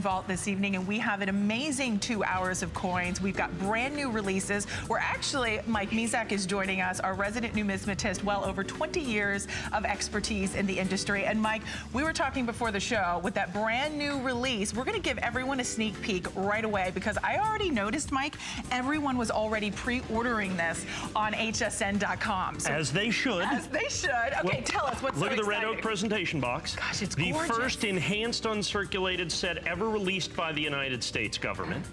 vault this evening, and we have an amazing 2 hours of coins. We've got brand new releases. We're actually, Mike Mizak is joining us, our resident numismatist, well over 20 years of expertise in the industry. And Mike, we were talking before the show, with that brand new release, we're gonna give everyone a sneak peek right away, because I already noticed, Mike, everyone was already pre-ordering this on hsn.com. So, as they should. As they should. Okay, well, tell us what's so Look at the exciting. red oak presentation box. Gosh, it's the gorgeous. first enhanced uncirculated set ever released by the United States government.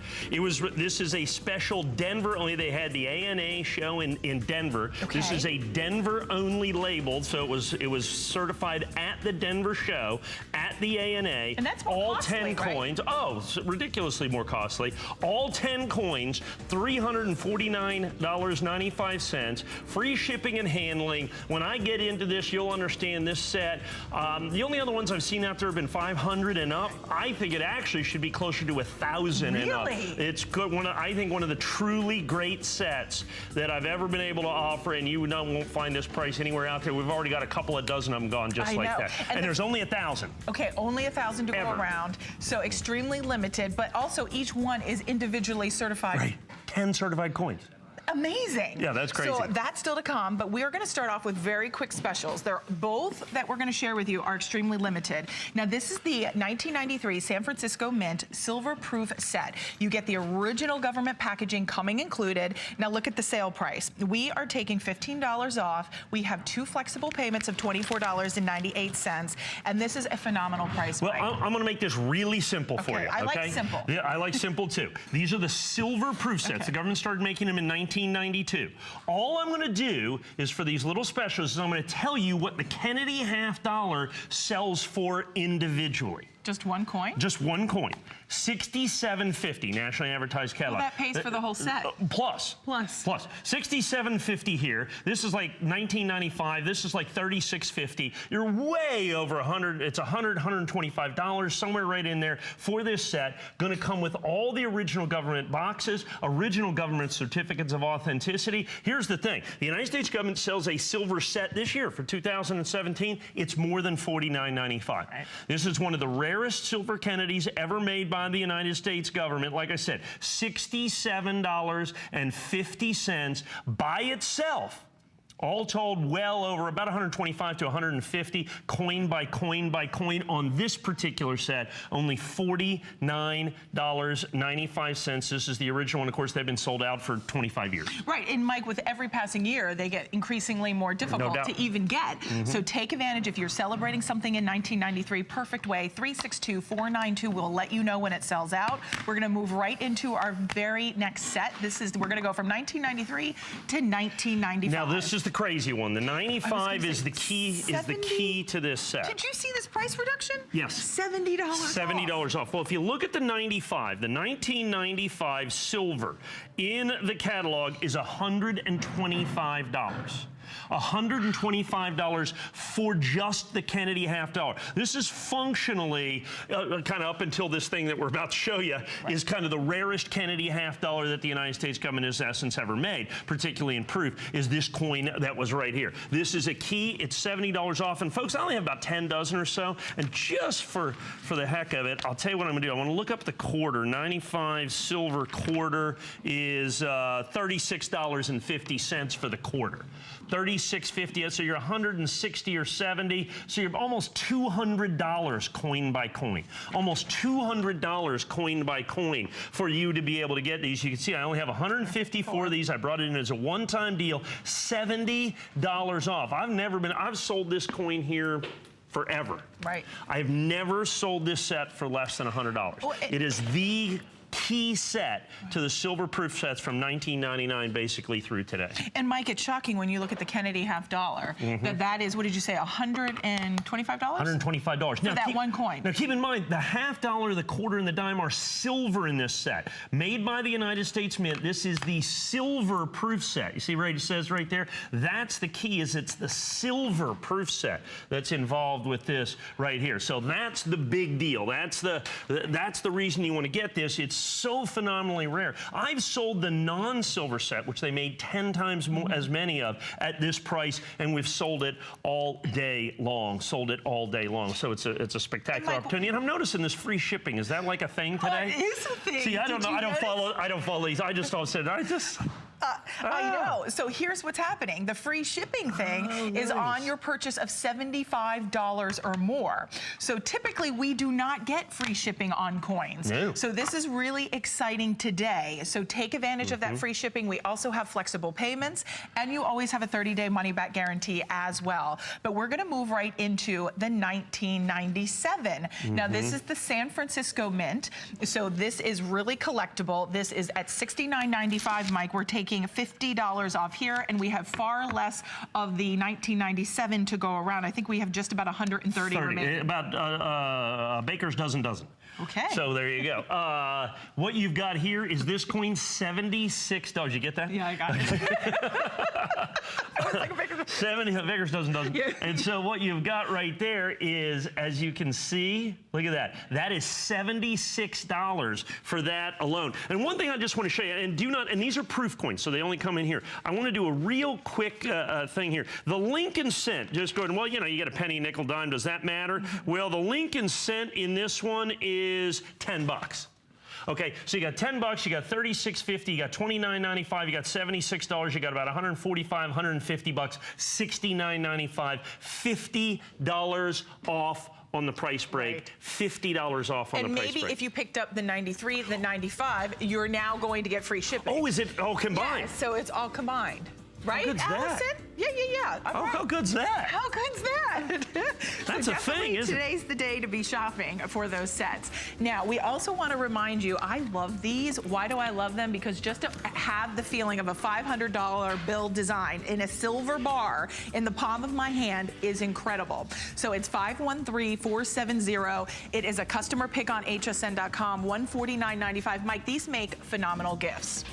This is a special Denver, only they had the ANA show in Denver. Okay. This is a Denver only labeled, so it was certified at the Denver show, at the ANA. And that's more all costly, 10 coins. Right? Oh, ridiculously more costly. All 10 coins, $349.95. Free shipping and handling. When I get into this, you'll understand this set. The only other ones I've seen out there have been 500 and up. I think it actually should be closer to 1,000 and up. It's good. I think one of the truly great sets that I've ever been able to offer, and you won't find this price anywhere out there. We've already got a couple of dozen of them gone just like that. And there's only 1,000. Okay, only 1,000 to go around. So extremely limited, but also each one is individually certified. Right, 10 certified coins. Amazing. Yeah, that's crazy. So that's still to come, but we are going to start off with very quick specials. They're both that we're going to share with you are extremely limited. Now, this is the 1993 San Francisco Mint Silver Proof Set. You get the original government packaging coming included. Now, look at the sale price. We are taking $15 off. We have 2 flexible payments of $24.98, and this is a phenomenal price. Well, I'm going to make this really simple for you. I like simple. Yeah, I like simple too. These are the silver proof sets. The government started making them in 1992. All I'm going to do is, for these little specials, is I'm going to tell you what the Kennedy $50 sells for individually. Just one coin? Just one coin. $67.50 nationally advertised catalog. Well, that pays for the whole set. Plus. $67.50 here. This is like $19.95. This is like $36.50. You're way over 100. It's $125, somewhere right in there for this set. Going to come with all the original government boxes, original government certificates of authenticity. Here's the thing. The United States government sells a silver set this year for 2017. It's more than $49.95. Right. This is one of the rarest silver Kennedys ever made by the United States government. Like I said, $67.50 by itself. All told, well over about 125 to 150 coin by coin by coin on this particular set. Only $49.95. This is the original one. Of course, they've been sold out for 25 years. Right, and Mike, with every passing year, they get increasingly more difficult to even get. So take advantage if you're celebrating something in 1993. Perfect way. 362-492 will let you know when it sells out. We're going to move right into our very next set. We're going to go from 1993 to 1995. Now, this is the crazy one. The 95 is the key to this set. Did you see this price reduction? Yes. $70 $70 off. Well, if you look at the 95, the 1995 silver in the catalog is $125. $125 for just the Kennedy $50. This is functionally, kind of up until this thing that we're about to show you, is kind of the rarest Kennedy $50 that the United States government has essence ever made, particularly in proof, is this coin that was right here. This is a key. It's $70 off. And folks, I only have about 10 dozen or so. And just for the heck of it, I'll tell you what I'm going to do. I want to look up the quarter. 95 silver quarter is $36.50 for the quarter. $36.50, so you're 160 or 70, so you're almost $200 coin by coin. Almost $200 coin by coin for you to be able to get these. You can see I only have 154 of these. I brought it in as a one-time deal, $70 off. I've sold this coin here forever. Right. I've never sold this set for less than $100. Well, it is the key set to the silver proof sets from 1999 basically through today. And Mike, it's shocking when you look at the Kennedy $50 that is, what did you say, $125? $125. For that one coin. Now keep in mind, the $50, the quarter, and the dime are silver in this set. Made by the United States Mint. This is the silver proof set. You see right, it says right there, that's the key, is it's the silver proof set that's involved with this right here. So that's the big deal. That's the reason you want to get this. It's so phenomenally rare. I've sold the non-silver set, which they made 10 times more, as many of, at this price, and we've sold it all day long. Sold it all day long. So it's a spectacular opportunity. And I'm noticing this free shipping. Is that like a thing today? It is a thing. See, I don't know. I don't follow these. I just all said, I know. So here's what's happening. The free shipping thing is on your purchase of $75 or more. So typically we do not get free shipping on coins. No. So this is really exciting today. So take advantage of that free shipping. We also have flexible payments, and you always have a 30-day money-back guarantee as well. But we're going to move right into the 1997. Now this is the San Francisco Mint. So this is really collectible. This is at $69.95, Mike. We're taking $50 off here, and we have far less of the 1997 to go around. I think we have just about 130 remaining. About baker's dozen. Okay. So there you go. What you've got here is this coin, $76. You get that? Yeah, I got it. I was like, baker's dozen. Yeah. And so what you've got right there is, as you can see, look at that. That is $76 for that alone. And one thing I just want to show you, and these are proof coins, so they only come in here. I want to do a real quick thing here. The Lincoln cent, just going, well, you know, you got a penny, nickel, dime, does that matter? Well, the Lincoln cent in this one is $10. Okay, so you got $10, you got $36.50, you got $29.95, you got $76, you got about $145, $150, $69.95, $50 off on the price break, right. $50 off on the price break. And maybe if you picked up the 93, the 95, you're now going to get free shipping. Oh, is it all combined? Yeah, so it's all combined. Right, good's Allison? that? Yeah. Oh, how good's that? How good's that? That's a thing, isn't it? Today's the day to be shopping for those sets. Now, we also want to remind you, I love these. Why do I love them? Because just to have the feeling of a $500 bill design in a silver bar in the palm of my hand is incredible. So it's 513470. It is a customer pick on hsn.com, $149.95. Mike, these make phenomenal gifts.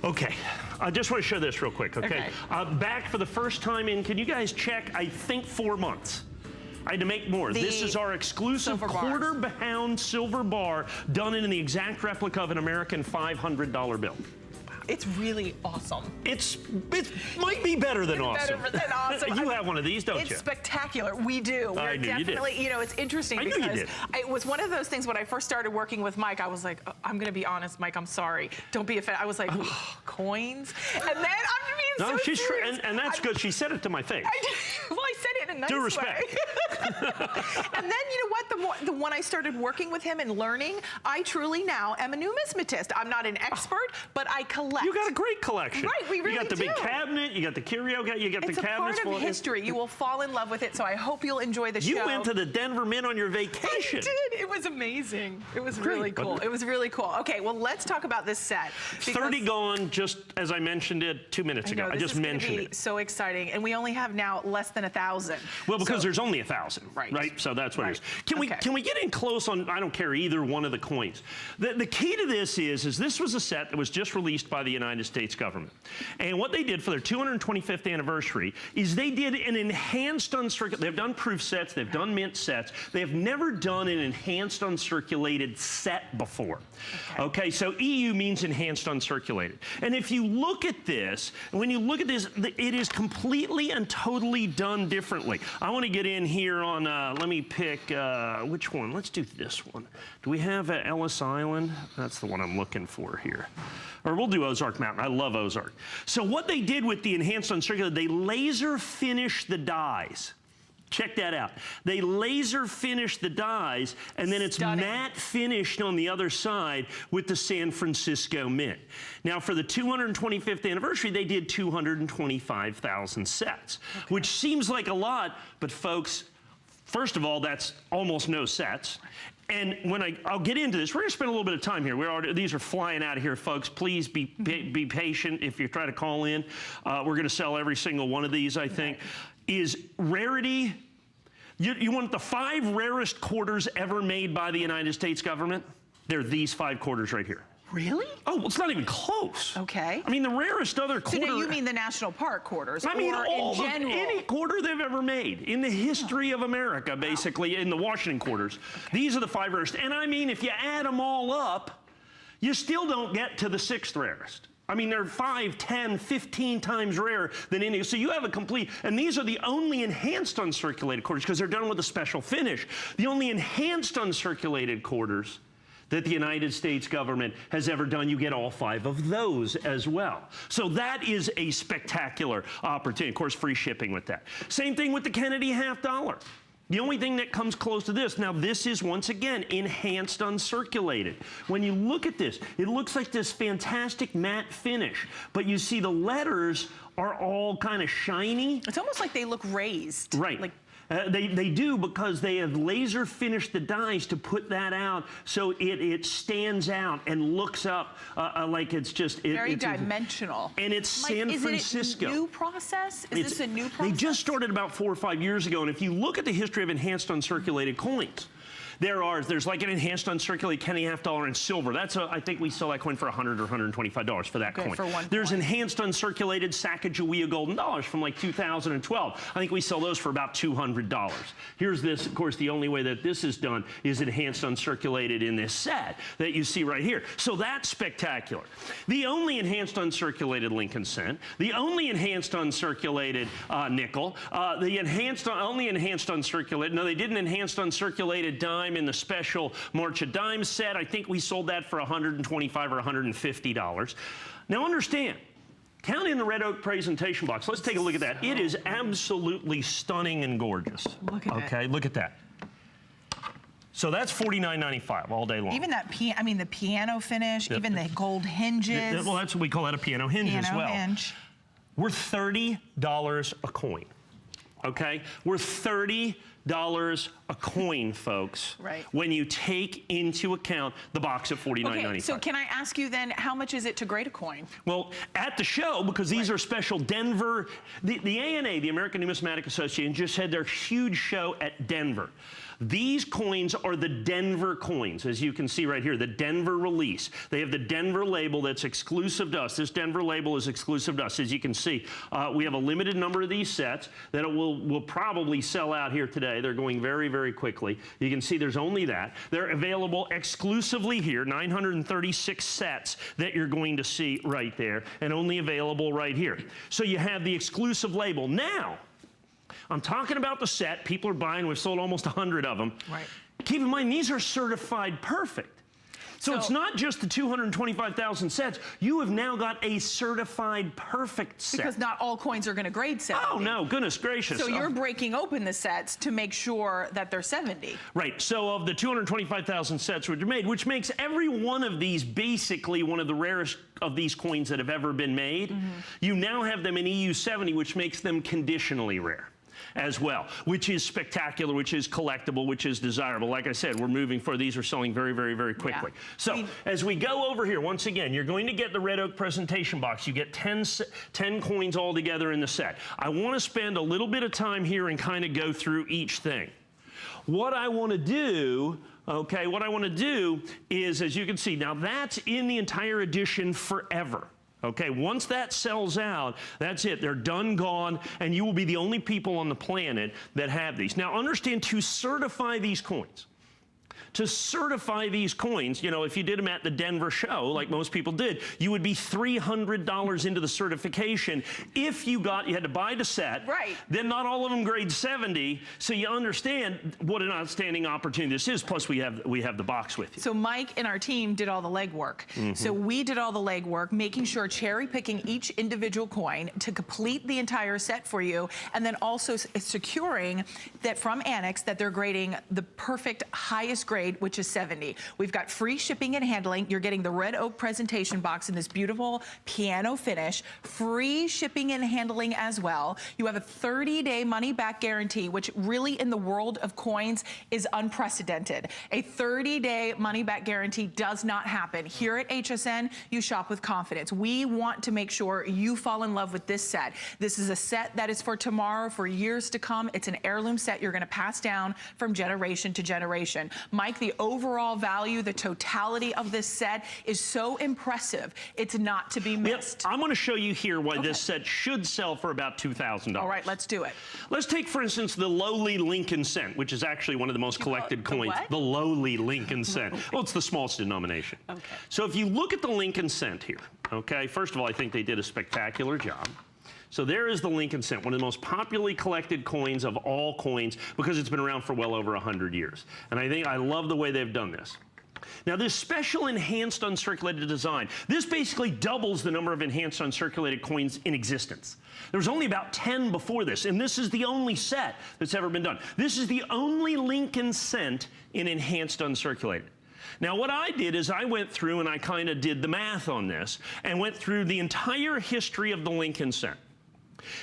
Okay, I just want to show this real quick, okay? Back for the first time in, can you guys check, I think 4 months. I had to make more. This is our exclusive quarter-pound silver bar done in the exact replica of an American $500 bill. It's really awesome. It might be better than awesome. Better than awesome. You have one of these, don't you? It's spectacular. We do. I knew you did. You know, it's interesting because it was one of those things when I first started working with Mike, I was like, I'm going to be honest, Mike, I'm sorry. Don't be offended. I was like, coins? And then I'm being so serious. And that's good. She said it to my face. Well, I said it in a nice way. Due respect. And then, you know what? The one I started working with him and learning, I truly now am a numismatist. I'm not an expert, but I collect. You got a great collection. Right, we really do. You got the big cabinet, you got the curio, you got the cabinets. It's a part of history. You will fall in love with it, so I hope you'll enjoy the show. You went to the Denver Mint on your vacation. I did. It was amazing. It was really cool. It was really cool. Okay, well, let's talk about this set. 30 gone, just as I mentioned it 2 minutes ago. I just mentioned it. So exciting, and we only have now less than 1,000. Well, because there's only 1,000, right? So that's what it is. Can we get in close on? I don't care either one of the coins. The key to this is this was a set that was just released by the United States government, and what they did for their 225th anniversary is they did an enhanced uncirculated. They've done proof sets, they've done mint sets. They have never done an enhanced uncirculated set before. Okay, so EU means enhanced uncirculated. And if you look at this, when you look at this, it is completely and totally done differently. I want to get in here on, let me pick, which one? Let's do this one. Do we have Ellis Island? That's the one I'm looking for here. Or we'll do Ozark Mountain. I love Ozark. So what they did with the enhanced uncirculated, they laser finished the dies. Check that out. They laser finish the dies, and then it's matte finished on the other side with the San Francisco Mint. Now, for the 225th anniversary, they did 225,000 sets, which seems like a lot, but folks, first of all, that's almost no sets. And when I'll get into this, we're going to spend a little bit of time here. These are flying out of here, folks. Please be patient if you try to call in. We're going to sell every single one of these, I think. Is rarity, you want the 5 rarest quarters ever made by the United States government? They're these 5 quarters right here. Really? Oh, well, it's not even close. Okay. I mean, the rarest other quarter. So you mean the national park quarters? I mean, any quarter they've ever made in the history of America, basically, in the Washington quarters. These are the 5 rarest. And I mean, if you add them all up, you still don't get to the 6th rarest. I mean, they're 5, 10, 15 times rarer than any. So you have a complete, and these are the only enhanced uncirculated quarters because they're done with a special finish. The only enhanced uncirculated quarters that the United States government has ever done. You get all 5 of those as well. So that is a spectacular opportunity. Of course, free shipping with that. Same thing with the Kennedy $half. The only thing that comes close to this, now this is once again enhanced uncirculated. When you look at this, it looks like this fantastic matte finish, but you see the letters are all kind of shiny. It's almost like they look raised. Right. Like they do because they have laser finished the dies to put that out so it stands out and looks up like it's just very dimensional. And it's San Francisco. Is it a new process? Is this a new process? They just started about 4 or 5 years ago, and if you look at the history of enhanced uncirculated coins, there's like an enhanced uncirculated Kennedy $half in silver. That's I think we sell that coin for $100 or $125 for that coin. For one There's coin. enhanced uncirculated Sacagawea golden dollars from like 2012. I think we sell those for about $200. Here's this, of course, the only way that this is done is enhanced uncirculated in this set that you see right here. So that's spectacular. The only enhanced uncirculated Lincoln cent, the only enhanced uncirculated nickel, the only enhanced uncirculated, no, they didn't enhanced uncirculated dime in the special March of Dimes set. I think we sold that for $125 or $150. Now understand, count in the red oak presentation box. Let's take a look at that. It is absolutely stunning and gorgeous. Look at it. Okay, look at that. So that's $49.95 all day long. Even that, the piano finish, even the gold hinges. Well, that's what we call that, a piano hinge as well. Hinge. We're $30 a coin. Okay, we're $30 a coin, folks. Right. When you take into account the box at $49.95. Okay, so can I ask you then, how much is it to grade a coin? Well, at the show, because these are special Denver, the ANA, the American Numismatic Association, just had their huge show at Denver. These coins are the Denver coins, as you can see right here, the Denver release. They have the Denver label that's exclusive to us. This Denver label is exclusive to us. As you can see, we have a limited number of these sets that will probably sell out here today. They're going very, very quickly. You can see there's only that. They're available exclusively here, 936 sets that you're going to see right there, and only available right here. So you have the exclusive label. Now, I'm talking about the set. People are buying. We've sold almost 100 of them. Right. Keep in mind, these are certified perfect. So it's not just the 225,000 sets. You have now got a certified perfect set. Because not all coins are going to grade 70. Oh, no. Goodness gracious. So you're breaking open the sets to make sure that they're 70. Right. So of the 225,000 sets which are made, which makes every one of these basically one of the rarest of these coins that have ever been made, you now have them in EU 70, which makes them conditionally rare as well, which is spectacular, which is collectible, which is desirable. Like I said, we're moving for these are selling very, very, very quickly. Yeah. So as we go over here, once again, you're going to get the red oak presentation box. You get 10 coins all together in the set. I want to spend a little bit of time here and kind of go through each thing. What I want to do, okay, what I want to do is, as you can see, now that's in the entire edition forever. Okay, once that sells out, that's it. They're done, gone, and you will be the only people on the planet that have these. Now, understand, to certify these coins, you know, if you did them at the Denver show, like most people did, you would be $300 into the certification. If you had to buy the set, right? Then not all of them grade 70, so you understand what an outstanding opportunity this is. Plus, we have the box with you. So Mike and our team did all the legwork. So we did all the legwork, making sure cherry picking each individual coin to complete the entire set for you, and then also securing that from Annex that they're grading the perfect highest grade, which is 70. We've got free shipping and handling. You're getting the red oak presentation box in this beautiful piano finish. Free shipping and handling as well. You have a 30-day money-back guarantee, which really in the world of coins is unprecedented. A 30-day money-back guarantee does not happen. Here at HSN, you shop with confidence. We want to make sure you fall in love with this set. This is a set that is for tomorrow, for years to come. It's an heirloom set you're going to pass down from generation to generation. Mike, the overall value, the totality of this set is so impressive. It's not to be missed. I'm going to show you here why this set should sell for about $2,000. All right, let's do it. Let's take, for instance, the lowly Lincoln cent, which is actually one of the most collected coins. What? The lowly Lincoln cent. Well, it's the smallest denomination. Okay. So if you look at the Lincoln cent here, okay, first of all, I think they did a spectacular job. So there is the Lincoln cent, one of the most popularly collected coins of all coins because it's been around for well over 100 years. And I love the way they've done this. Now, this special enhanced uncirculated design, this basically doubles the number of enhanced uncirculated coins in existence. There was only about 10 before this, and this is the only set that's ever been done. This is the only Lincoln cent in enhanced uncirculated. Now, what I did is I went through and I kind of did the math on this and went through the entire history of the Lincoln cent.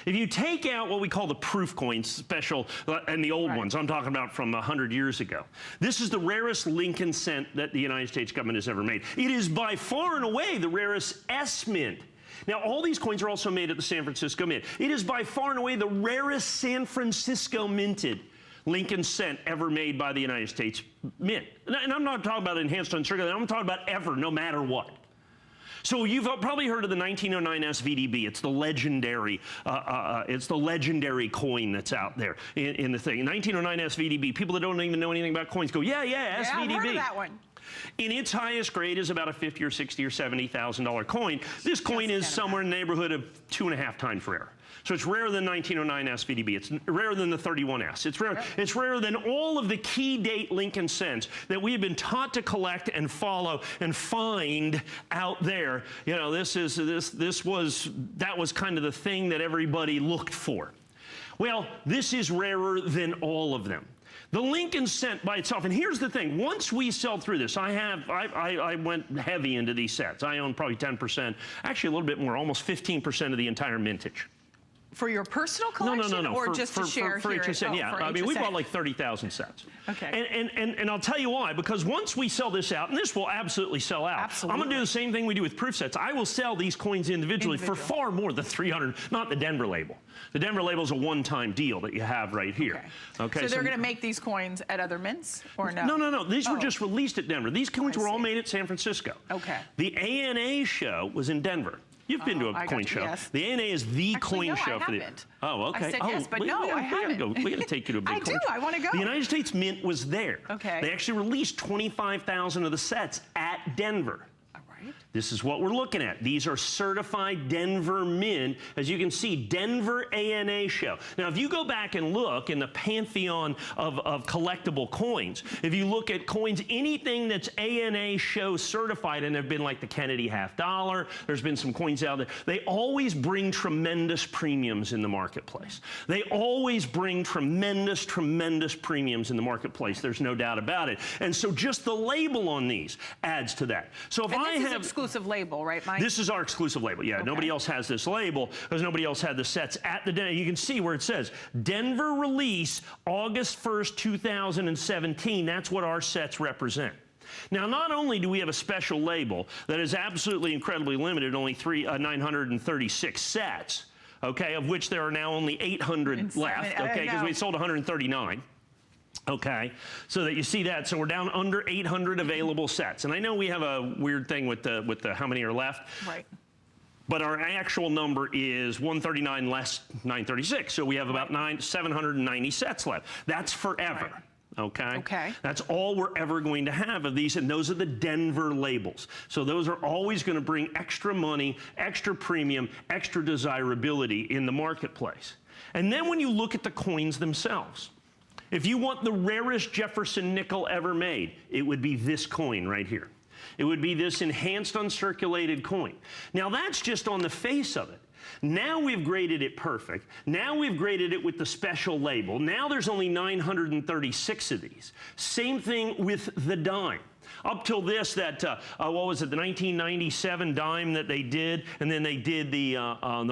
If you take out what we call the proof coins, special, and the old ones, I'm talking about from 100 years ago, this is the rarest Lincoln cent that the United States government has ever made. It is by far and away the rarest S mint. Now, all these coins are also made at the San Francisco Mint. It is by far and away the rarest San Francisco minted Lincoln cent ever made by the United States Mint. And I'm not talking about enhanced uncirculated, I'm talking about ever, no matter what. So you've probably heard of the 1909 SVDB. It's the legendary coin that's out there in the thing. 1909 SVDB. People that don't even know anything about coins go, yeah, SVDB. I've heard of that one. In its highest grade is about a $50,000 or $60,000 or $70,000 coin. This coin is somewhere in the neighborhood of 2.5 times rarer. So it's rarer than 1909 SVDB. It's rarer than the 31S. It's rarer than all of the key date Lincoln cents that we have been taught to collect and follow and find out there. You know, that was kind of the thing that everybody looked for. Well, this is rarer than all of them. The Lincoln cent by itself, and here's the thing, once we sell through this, I went heavy into these sets. I own probably 10%, actually a little bit more, almost 15% of the entire mintage. For your personal collection? No. Or just to share for here? HSN, yeah. I mean, we bought like 30,000 sets. Okay. And I'll tell you why. Because once we sell this out, and this will absolutely sell out. Absolutely. I'm going to do the same thing we do with proof sets. I will sell these coins individually for far more than 300, not the Denver label. The Denver label is a one-time deal that you have right here. Okay. So they're going to make these coins at other mints, or no? No. These were just released at Denver. These coins were all made at San Francisco. Okay. The ANA show was in Denver. You've been to a coin show. Yes. The ANA is the coin show for the. Oh, okay. I said yes, but no, I haven't. We got to take you to a big coin show. I want to go. The United States Mint was there. Okay. They actually released 25,000 of the sets at Denver. This is what we're looking at. These are certified Denver Mint. As you can see, Denver ANA show. Now, if you go back and look in the pantheon of collectible coins, if you look at coins, anything that's ANA show certified, and there have been like the Kennedy $50, there's been some coins out there, they always bring tremendous premiums in the marketplace. They always bring tremendous premiums in the marketplace. There's no doubt about it. And so just the label on these adds to that. So if I have exclusive label, right, Mike? This is our exclusive label, yeah. Okay. Nobody else has this label because nobody else had the sets at the Denver. You can see where it says Denver release August 1st, 2017. That's what our sets represent. Now, not only do we have a special label that is absolutely incredibly limited, only 936 sets, okay, of which there are now only 800 left, okay, because we sold 139. Okay, so that you see that, so we're down under 800 available sets, and I know we have a weird thing with the how many are left. Right. But our actual number is 139 less 936, so we have about 790 sets left. That's forever. Right. Okay? Okay. That's all we're ever going to have of these, and those are the Denver labels. So those are always going to bring extra money, extra premium, extra desirability in the marketplace. And then when you look at the coins themselves, if you want the rarest Jefferson nickel ever made, it would be this coin right here. It would be this enhanced uncirculated coin. Now that's just on the face of it. Now we've graded it perfect. Now we've graded it with the special label. Now there's only 936 of these. Same thing with the dime. Up till this, what was it, the 1997 dime that they did, and then they did the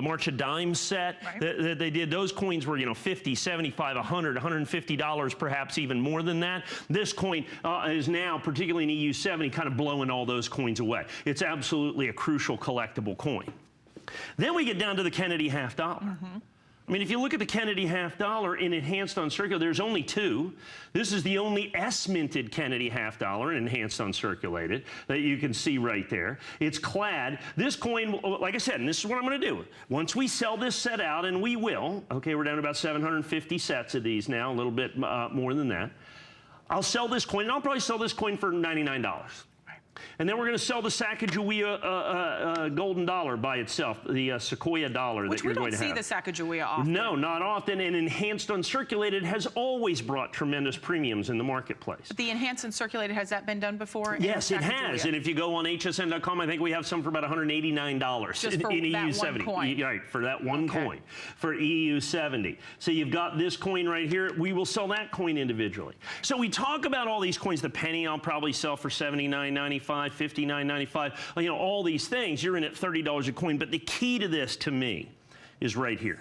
March of Dimes set that they did. Those coins were, $50, $75, $100, $150, perhaps even more than that. This coin is now, particularly in EU70, kind of blowing all those coins away. It's absolutely a crucial collectible coin. Then we get down to the Kennedy $50. I mean, if you look at the Kennedy half dollar in enhanced uncirculated, there's only two. This is the only S-minted Kennedy half dollar in enhanced uncirculated that you can see right there. It's clad. This coin, like I said, and this is what I'm going to do. Once we sell this set out, and we will, okay, we're down to about 750 sets of these now, a little bit more than that. I'll sell this coin, and I'll probably sell this coin for $99. And then we're going to sell the Sacagawea golden dollar by itself, the Sequoia dollar that you're going to have. Which we don't see the Sacagawea often. No, not often. And enhanced uncirculated has always brought tremendous premiums in the marketplace. But the enhanced uncirculated, has that been done before? Yes, it has. And if you go on hsn.com, I think we have some for about $189. Just for in that EU70. one coin. Right, for that one coin, for EU70. So you've got this coin right here. We will sell that coin individually. So we talk about all these coins. The penny I'll probably sell for $79.95. $59.95, you know, all these things, you're in at $30 a coin. But the key to this, to me, is right here.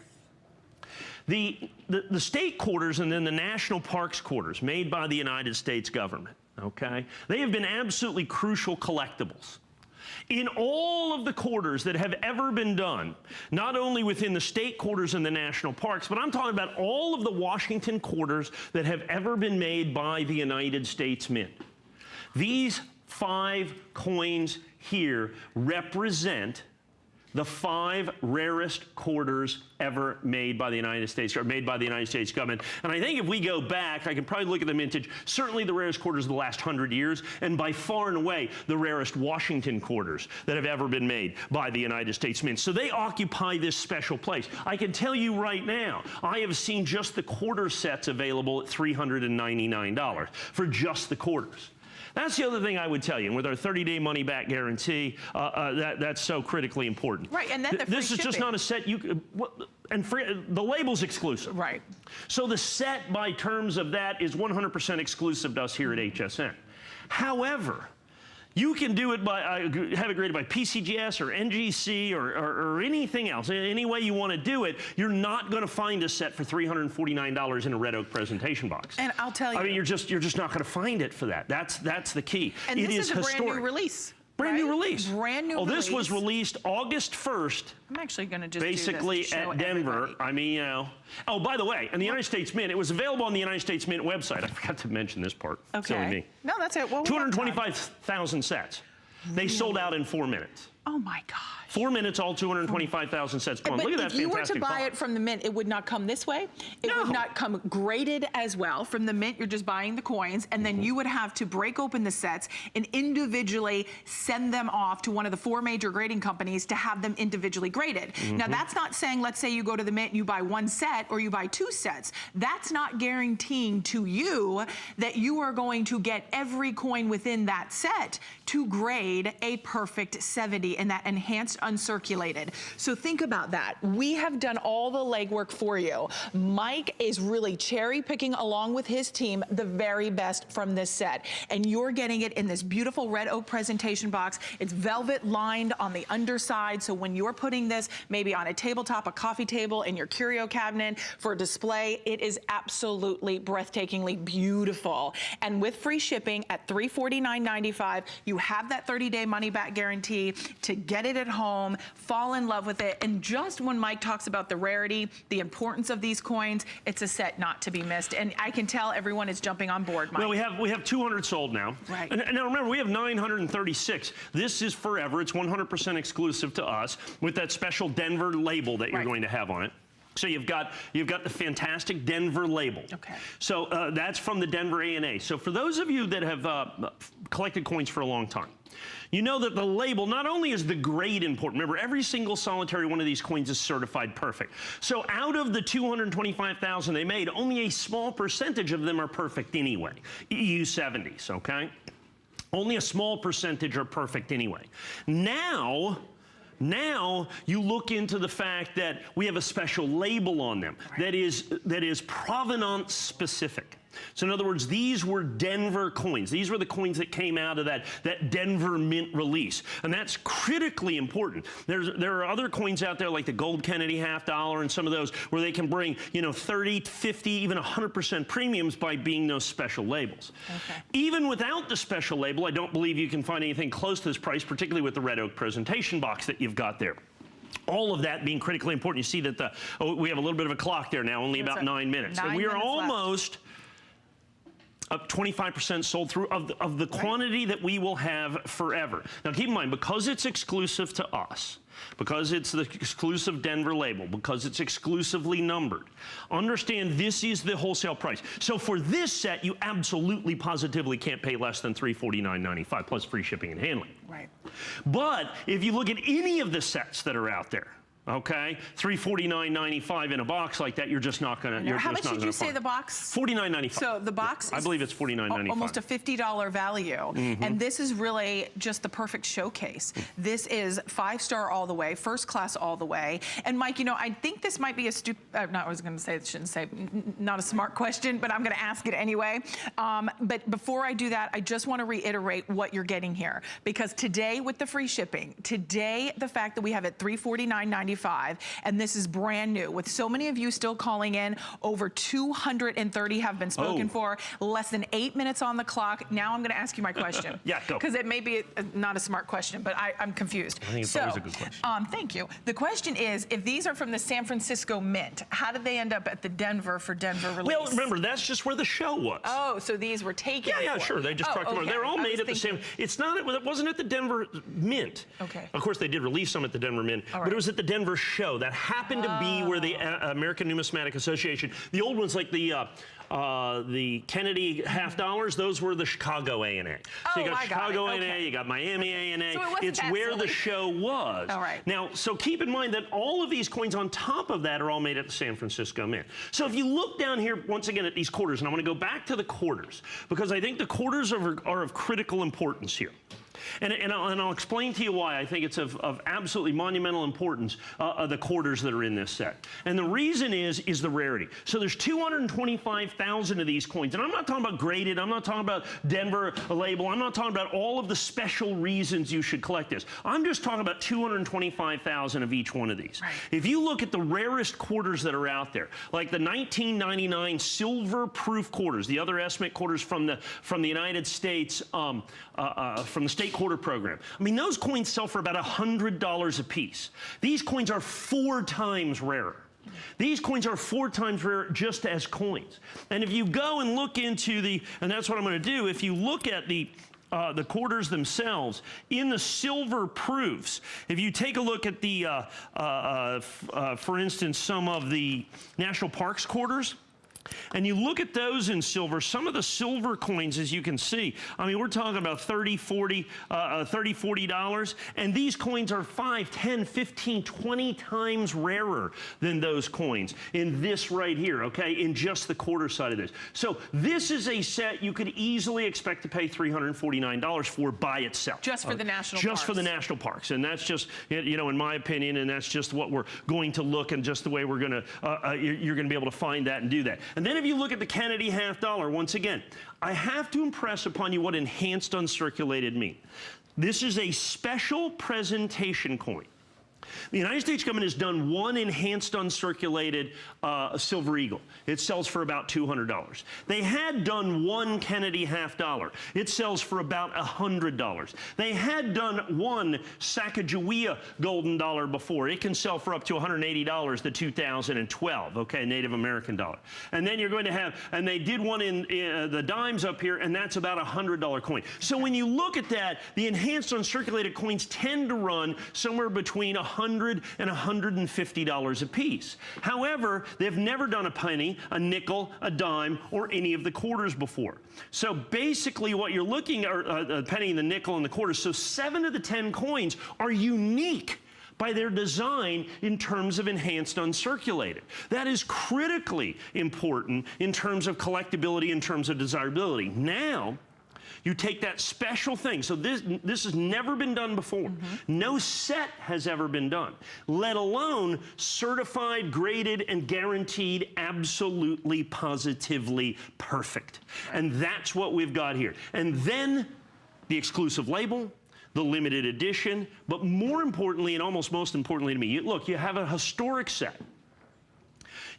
The state quarters and then the national parks quarters made by the United States government, okay, they have been absolutely crucial collectibles. In all of the quarters that have ever been done, not only within the state quarters and the national parks, but I'm talking about all of the Washington quarters that have ever been made by the United States Mint. These 5 coins here represent the 5 rarest quarters ever made by the United States, or made by the United States government. And I think if we go back, I can probably look at the mintage, certainly the rarest quarters of the last 100 years, and by far and away the rarest Washington quarters that have ever been made by the United States Mint. So they occupy this special place. I can tell you right now, I have seen just the quarter sets available at $399 for just the quarters. That's the other thing I would tell you. And with our 30-day money-back guarantee, that's so critically important. Right, and then the free This is shipping. just not a set you... And the label's exclusive. Right. So the set, by terms of that, is 100% exclusive to us here at HSN. However, you can do it by, have it graded by PCGS or NGC or anything else. Any way you want to do it, you're not going to find a set for $349 in a red oak presentation box. And I'll tell you. I mean, you're just not going to find it for that. That's the key. And it this is a historic. brand new release. Brand new release. Brand new release. release. This was released August 1st. I'm actually going to just basically do this to show at Denver. everybody. I mean, you know. Oh, by the way, and the United States Mint, it was available on the United States Mint website. I forgot to mention this part. Okay. Silly me. No, that's it. Well, 225,000 sets. They sold out in 4 minutes. Oh my gosh. 4 minutes, all 225,000 sets. Look at that fantastic if you were to buy box. it from the Mint, it would not come this way. It would not come graded as well. From the Mint, you're just buying the coins, and then you would have to break open the sets and individually send them off to one of the 4 major grading companies to have them individually graded. Now, that's not saying, let's say you go to the Mint and you buy 1 set or you buy 2 sets. That's not guaranteeing to you that you are going to get every coin within that set to grade a perfect 70 in that enhanced uncirculated. So think about that. We have done all the legwork for you. Mike is really cherry picking along with his team the very best from this set. And you're getting it in this beautiful red oak presentation box. It's velvet lined on the underside. So when you're putting this maybe on a tabletop, a coffee table, in your curio cabinet for display, it is absolutely breathtakingly beautiful. And with free shipping at $349.95, you have that 30-day money-back guarantee to get it at home, fall in love with it. And just when Mike talks about the rarity, the importance of these coins, it's a set not to be missed. And I can tell everyone is jumping on board, Mike. Well, we have 200 sold now. Right. And now remember, we have 936. This is forever. It's 100% exclusive to us with that special Denver label that you're going to have on it. So you've got the fantastic Denver label. Okay. So that's from the Denver A&A. So for those of you that have collected coins for a long time, you know that the label, not only is the grade important, remember every single solitary one of these coins is certified perfect. So out of the 225,000 they made, only a small percentage of them are perfect anyway. EU70s, okay? Only a small percentage are perfect anyway. Now you look into the fact that we have a special label on them that is provenance specific. So in other words, these were Denver coins. These were the coins that came out of that Denver Mint release. And that's critically important. There are other coins out there like the gold Kennedy half dollar and some of those where they can bring, you know, 30, 50, even 100% premiums by being those special labels. Okay. Even without the special label, I don't believe you can find anything close to this price, particularly with the red oak presentation box that you've got there. All of that being critically important. You see that we have a little bit of a clock there now, only about 9 minutes. And we are almost up 25% sold through of the quantity that we will have forever. Now keep in mind, because it's exclusive to us, because it's the exclusive Denver label, because it's exclusively numbered, understand this is the wholesale price. So for this set, you absolutely positively can't pay less than $349.95 plus free shipping and handling. Right. But if you look at any of the sets that are out there, okay, $349.95 in a box like that, you're just not going to. How much did you say the box? $49.95. So the box, I believe it's $49.95. Almost a $50 value, and this is really just the perfect showcase. This is 5-star all the way, first class all the way. And Mike, you know, I think this might be a I was going to say, shouldn't say, not a smart question, but I'm going to ask it anyway. But before I do that, I just want to reiterate what you're getting here, because today with the free shipping, today the fact that we have it $349.95. And this is brand new. With so many of you still calling in, over 230 have been spoken for. Less than 8 minutes on the clock. Now I'm going to ask you my question. Yeah, go. Because it may be not a smart question, but I'm confused. I think it's always a good question. Thank you. The question is, if these are from the San Francisco Mint, how did they end up at the Denver for Denver release? Well, remember, that's just where the show was. Oh, so these were taken. Yeah, sure. They just talked about it. They're all made at the same. It wasn't at the Denver Mint. Okay. Of course, they did release some at the Denver Mint, but it was at the Denver show. That happened to be where the American Numismatic Association, the old ones like the Kennedy $50, those were the Chicago A&A. So you got Chicago A&A, you got Miami A&A. So it's where the show was. All right. Now, so keep in mind that all of these coins on top of that are all made at the San Francisco Mint. So if you look down here once again at these quarters, and I want to go back to the quarters, because I think the quarters are of critical importance here. And I'll explain to you why I think it's of absolutely monumental importance, the quarters that are in this set. And the reason is the rarity. So there's 225,000 of these coins. And I'm not talking about graded. I'm not talking about Denver label. I'm not talking about all of the special reasons you should collect this. I'm just talking about 225,000 of each one of these. Right. If you look at the rarest quarters that are out there, like the 1999 silver proof quarters, the other estimate quarters from the United States, from the state quarter program. I mean, those coins sell for about $100 a piece. These coins are 4 times rarer. These coins are 4 times rarer just as coins. And if you go and look into and that's what I'm going to do, if you look at the quarters themselves, in the silver proofs, if you take a look at for instance, some of the national parks quarters, and you look at those in silver, some of the silver coins, as you can see, I mean, we're talking about $30, $40, and these coins are 5, 10, 15, 20 times rarer than those coins in this right here, okay, in just the quarter side of this. So this is a set you could easily expect to pay $349 for by itself. Just for the national parks. Just for the national parks. And that's just, you know, in my opinion, and that's just what we're going to look, and just the way we're going to, you're going to be able to find that and do that. And then if you look at the Kennedy $50, once again, I have to impress upon you what enhanced uncirculated mean. This is a special presentation coin. The United States government has done one enhanced uncirculated Silver Eagle. It sells for about $200. They had done one Kennedy $50. It sells for about $100. They had done one Sacagawea golden dollar before. It can sell for up to $180, the 2012, okay, Native American dollar. And then you're going to have, and they did one in the dimes up here, and that's about a $100 coin. So when you look at that, the enhanced uncirculated coins tend to run somewhere between $100 and $150 a piece. However, they've never done a penny, a nickel, a dime, or any of the quarters before. So basically what you're looking at, a penny, the nickel, and the quarters, so 7 of the 10 coins are unique by their design in terms of enhanced uncirculated. That is critically important in terms of collectability, in terms of desirability. Now, you take that special thing. So this has never been done before. No set has ever been done, let alone certified, graded, and guaranteed absolutely, positively perfect. And that's what we've got here. And then the exclusive label, the limited edition, but more importantly, and almost most importantly to me, look, you have a historic set.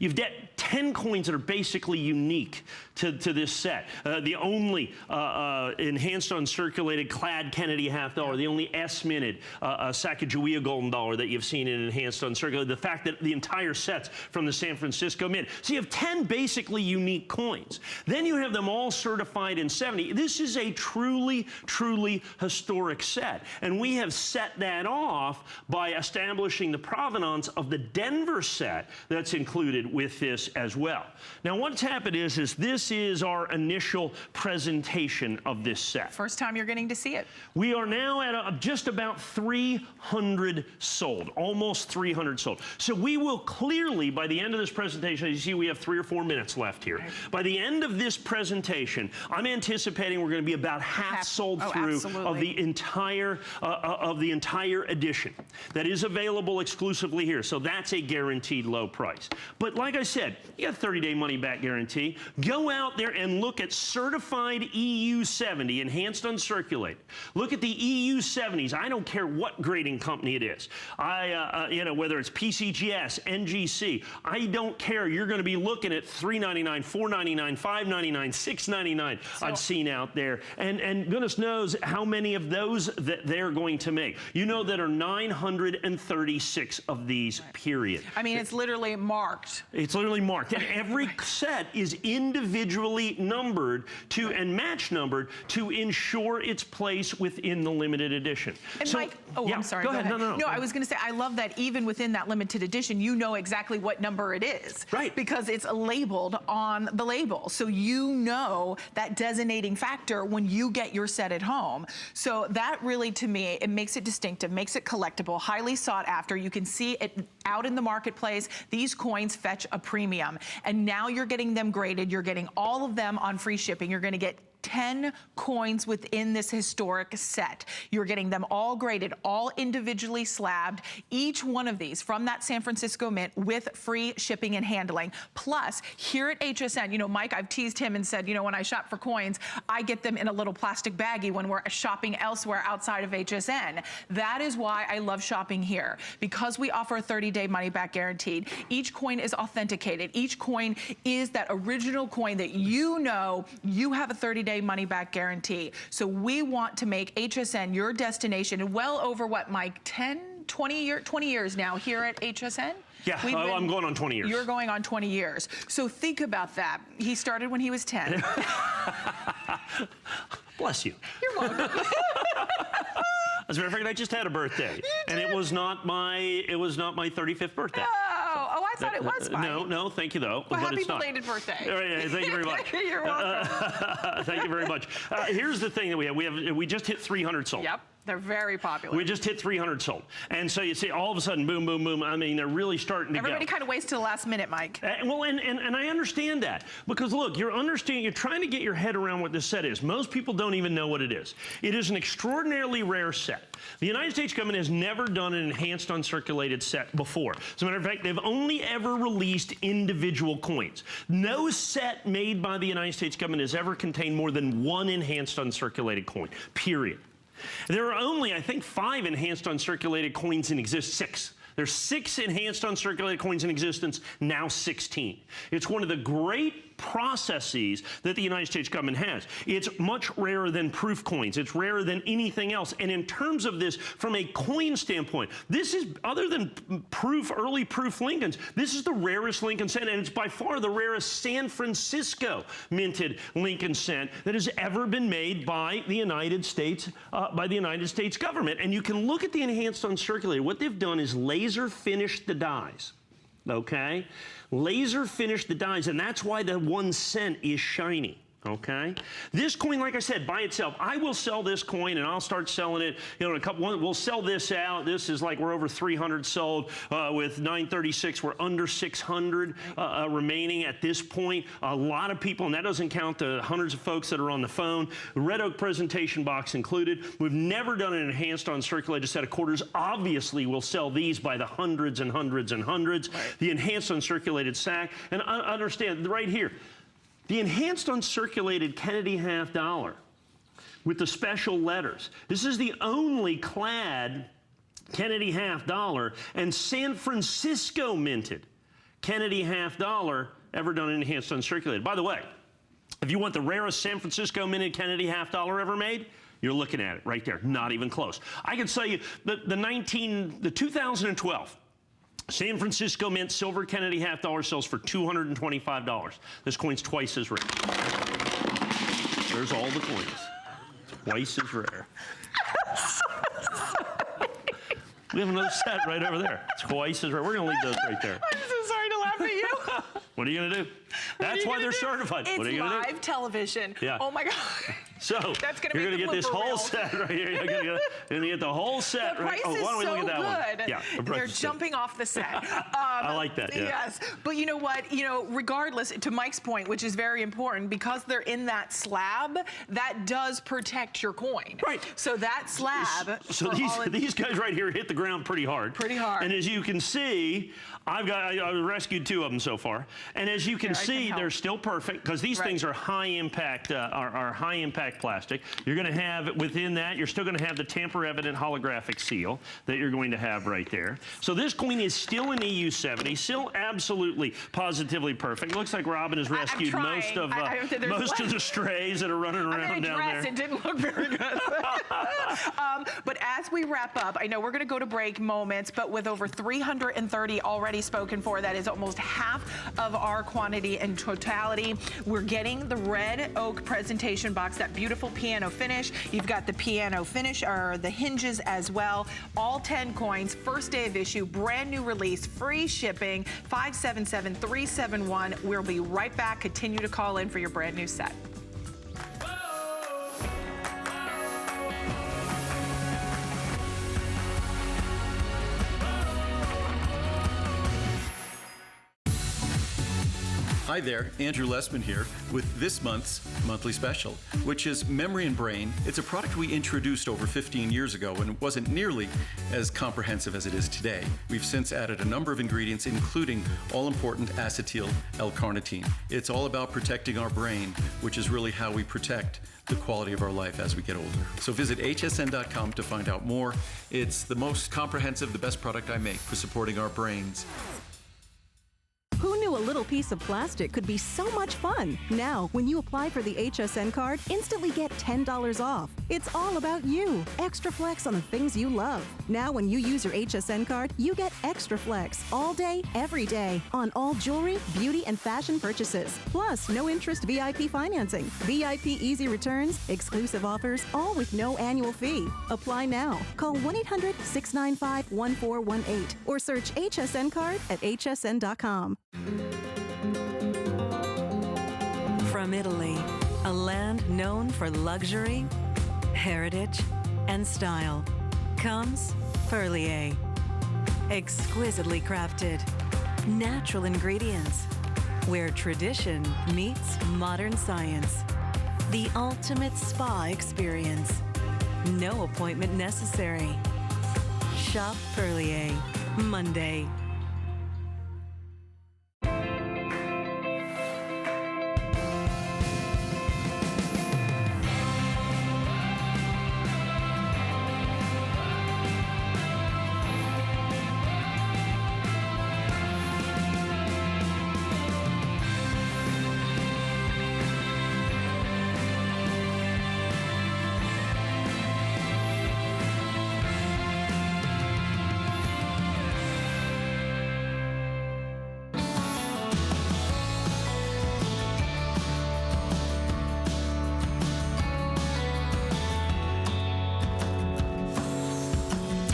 You've got 10 coins that are basically unique to this set. The only enhanced uncirculated clad Kennedy half dollar, the only S-minted Sacagawea golden dollar that you've seen in enhanced uncirculated. The fact that the entire set's from the San Francisco Mint. So you have 10 basically unique coins. Then you have them all certified in 70. This is a truly, truly historic set. And we have set that off by establishing the provenance of the Denver set that's included with this as well. Now, what's happened is this is our initial presentation of this set. First time you're getting to see it. We are now at just about 300 sold, almost 300 sold. So we will clearly, by the end of this presentation, as you see, we have 3 or 4 minutes left here. Right. By the end of this presentation, I'm anticipating we're going to be about half sold through of the entire edition that is available exclusively here. So that's a guaranteed low price. But like I said, you got 30-day money-back guarantee. Go out there and look at certified EU70, enhanced uncirculated. Look at the EU70s. I don't care what grading company it is. You know, whether it's PCGS, NGC, I don't care. You're going to be looking at $3.99, $4.99, $5.99, $6.99 I've seen out there. And goodness knows how many of those that they're going to make. You know, that are 936 of these, period. I mean, it's literally marked. It's literally marked. And every set is individually numbered and match numbered to ensure its place within the limited edition. And so, Mike, yeah, I'm sorry. Go ahead. No, I was going to say, I love that even within that limited edition, you know exactly what number it is. Right. Because it's labeled on the label. So you know that designating factor when you get your set at home. So that really, to me, it makes it distinctive, makes it collectible, highly sought after. You can see it out in the marketplace. These coins fetch a premium. And now you're getting them graded. You're getting all of them on free shipping. You're going to get 10 coins within this historic set. You're getting them all graded, all individually slabbed, each one of these from that San Francisco Mint with free shipping and handling. Plus, here at HSN, you know, Mike, I've teased him and said, you know, when I shop for coins, I get them in a little plastic baggie when we're shopping elsewhere outside of HSN. That is why I love shopping here, because we offer a 30-day money-back guaranteed. Each coin is authenticated. Each coin is that original coin that you know you have a 30-day money-back guarantee. So we want to make HSN your destination. And well over what, Mike, 20 years now here at HSN? Yeah, I'm going on 20 years. You're going on 20 years. So think about that. He started when he was 10. Bless you. You're welcome. As a matter of fact, I just had a birthday, and it was not my 35th birthday. Oh, I thought it was mine. No, thank you though. Well, but happy it's not. belated birthday. All right, thank you very much. You're welcome. Thank you very much. Here's the thing that we just hit 300 sold. Yep. They're very popular. We just hit 300 sold. And so you see all of a sudden, boom, boom, boom. I mean, they're really starting to Everybody kind of waits till the last minute, Mike. Well, and I understand that. Because look, you're trying to get your head around what this set is. Most people don't even know what it is. It is an extraordinarily rare set. The United States government has never done an enhanced uncirculated set before. As a matter of fact, they've only ever released individual coins. No set made by the United States government has ever contained more than one enhanced uncirculated coin, period. There are only, I think, 5 enhanced uncirculated coins in existence. 6. There's 6 enhanced uncirculated coins in existence, now 16. It's one of the great processes that the United States government has. It's much rarer than proof coins. It's rarer than anything else. And in terms of this, from a coin standpoint, this is, other than early proof Lincolns, this is the rarest Lincoln cent, and it's by far the rarest San Francisco minted Lincoln cent that has ever been made by the United States government. And you can look at the enhanced uncirculated. What they've done is laser finish the dies. Okay? Laser finish the dies, and that's why the 1 cent is shiny. Okay, this coin, like I said, by itself, I will sell this coin and I'll start selling it. You know, in a couple. We'll sell this out. This is like we're over 300 sold with 936. We're under 600 remaining at this point. A lot of people, and that doesn't count the hundreds of folks that are on the phone. Red Oak presentation box included. We've never done an enhanced uncirculated set of quarters. Obviously, we'll sell these by the hundreds and hundreds and hundreds. Right. The enhanced uncirculated sack, and understand right here. The enhanced uncirculated Kennedy half dollar with the special letters. This is the only clad Kennedy half dollar and San Francisco minted Kennedy half dollar ever done enhanced uncirculated. By the way, if you want the rarest San Francisco minted Kennedy half dollar ever made, you're looking at it right there, not even close. I can tell you the 2012 San Francisco Mint silver Kennedy half dollar sells for $225. This coin's twice as rare. There's all the coins. Twice as rare. We have another set right over there. Twice as rare. We're going to leave those right there. I'm so sorry to laugh at you. What are you going to do? That's why they're certified. It's what are you going to do? live television. Yeah. Oh my God. So that's gonna you're going to get this whole real. set right here. You're going to get the whole set. The price right. is Why don't we so look at that good. One? Yeah, the price They're is jumping off the set. I like that. Yeah. Yes, but you know what? You know, regardless, to Mike's point, which is very important, because they're in that slab, that does protect your coin. Right. So that slab. So these guys right here hit the ground pretty hard. Pretty hard. And as you can see, I rescued 2 of them so far. And as you can see, they're still perfect because these things are high impact, are high impact plastic. You're going to have within that, you're still going to have the tamper evident holographic seal that you're going to have right there. So this coin is still an EU70, still absolutely positively perfect. Looks like Robin has rescued most of the strays that are running around down there. It didn't look very good. But as we wrap up, I know we're going to go to break moments, but with over 330 already spoken for, that is almost half of our quantity in totality. We're getting the red oak presentation box, that beautiful piano finish. You've got the piano finish, or the hinges as well. All 10 coins, first day of issue, brand new release, free shipping, 577-371. We'll be right back. Continue to call in for your brand new set. Hi there, Andrew Lessman here with this month's monthly special, which is Memory and Brain. It's a product we introduced over 15 years ago and it wasn't nearly as comprehensive as it is today. We've since added a number of ingredients, including all-important acetyl L-carnitine. It's all about protecting our brain, which is really how we protect the quality of our life as we get older. So visit hsn.com to find out more. It's the most comprehensive, the best product I make for supporting our brains. Who knew a little piece of plastic could be so much fun? Now, when you apply for the Hsn card, instantly get $10 off. It's all about you. Extra flex on the things you love. Now, when you use your Hsn card, you get extra flex all day, every day on all jewelry, beauty, and fashion purchases. Plus, no interest VIP financing, VIP easy returns, exclusive offers, all with no annual fee. Apply now. Call 1-800-695-1418 or search Hsn card at hsn.com. From Italy, a land known for luxury, heritage, and style, comes Perlier. Exquisitely crafted, natural ingredients, where tradition meets modern science. The ultimate spa experience. No appointment necessary. Shop Perlier, Monday.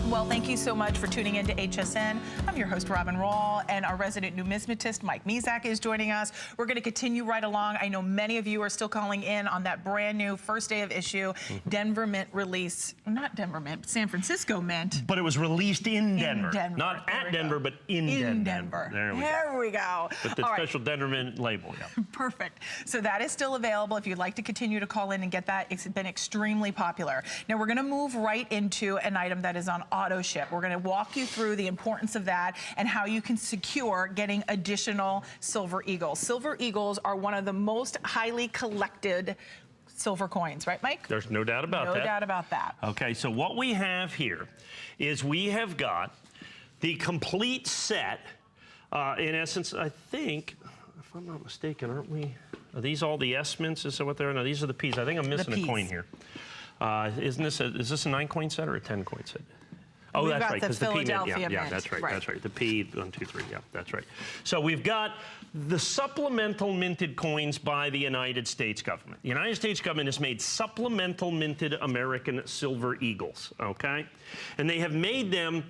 Well, thank you so much for tuning into HSN. I'm your host, Robin Rawl, and our resident numismatist, Mike Mizak, is joining us. We're going to continue right along. I know many of you are still calling in on that brand new first day of issue Denver Mint release. Not Denver Mint, but San Francisco Mint. But it was released in Denver. Not at Denver, but in Denver. There we go. With the special Denver Mint label, yeah. Perfect. So that is still available if you'd like to continue to call in and get that. It's been extremely popular. Now we're going to move right into an item that is on auto ship. We're going to walk you through the importance of that and how you can secure getting additional Silver Eagles. Silver Eagles are one of the most highly collected silver coins, right, Mike? There's no doubt about that. No doubt about that. Okay, so what we have here is we have got the complete set In essence, I think, if I'm not mistaken, aren't we? Are these all the S mints? Is that what they're? No, these are the P's. I think I'm missing a coin here. Is this a 9-coin set or a 10-coin set? Oh, We've that's got right, the because the P mint, Philadelphia yeah, mint. that's right, Right. that's right. The P, 1, 2, 3, yeah, that's right. So we've got the supplemental minted coins by the United States government. The United States government has made supplemental minted American silver eagles, okay? And they have made them,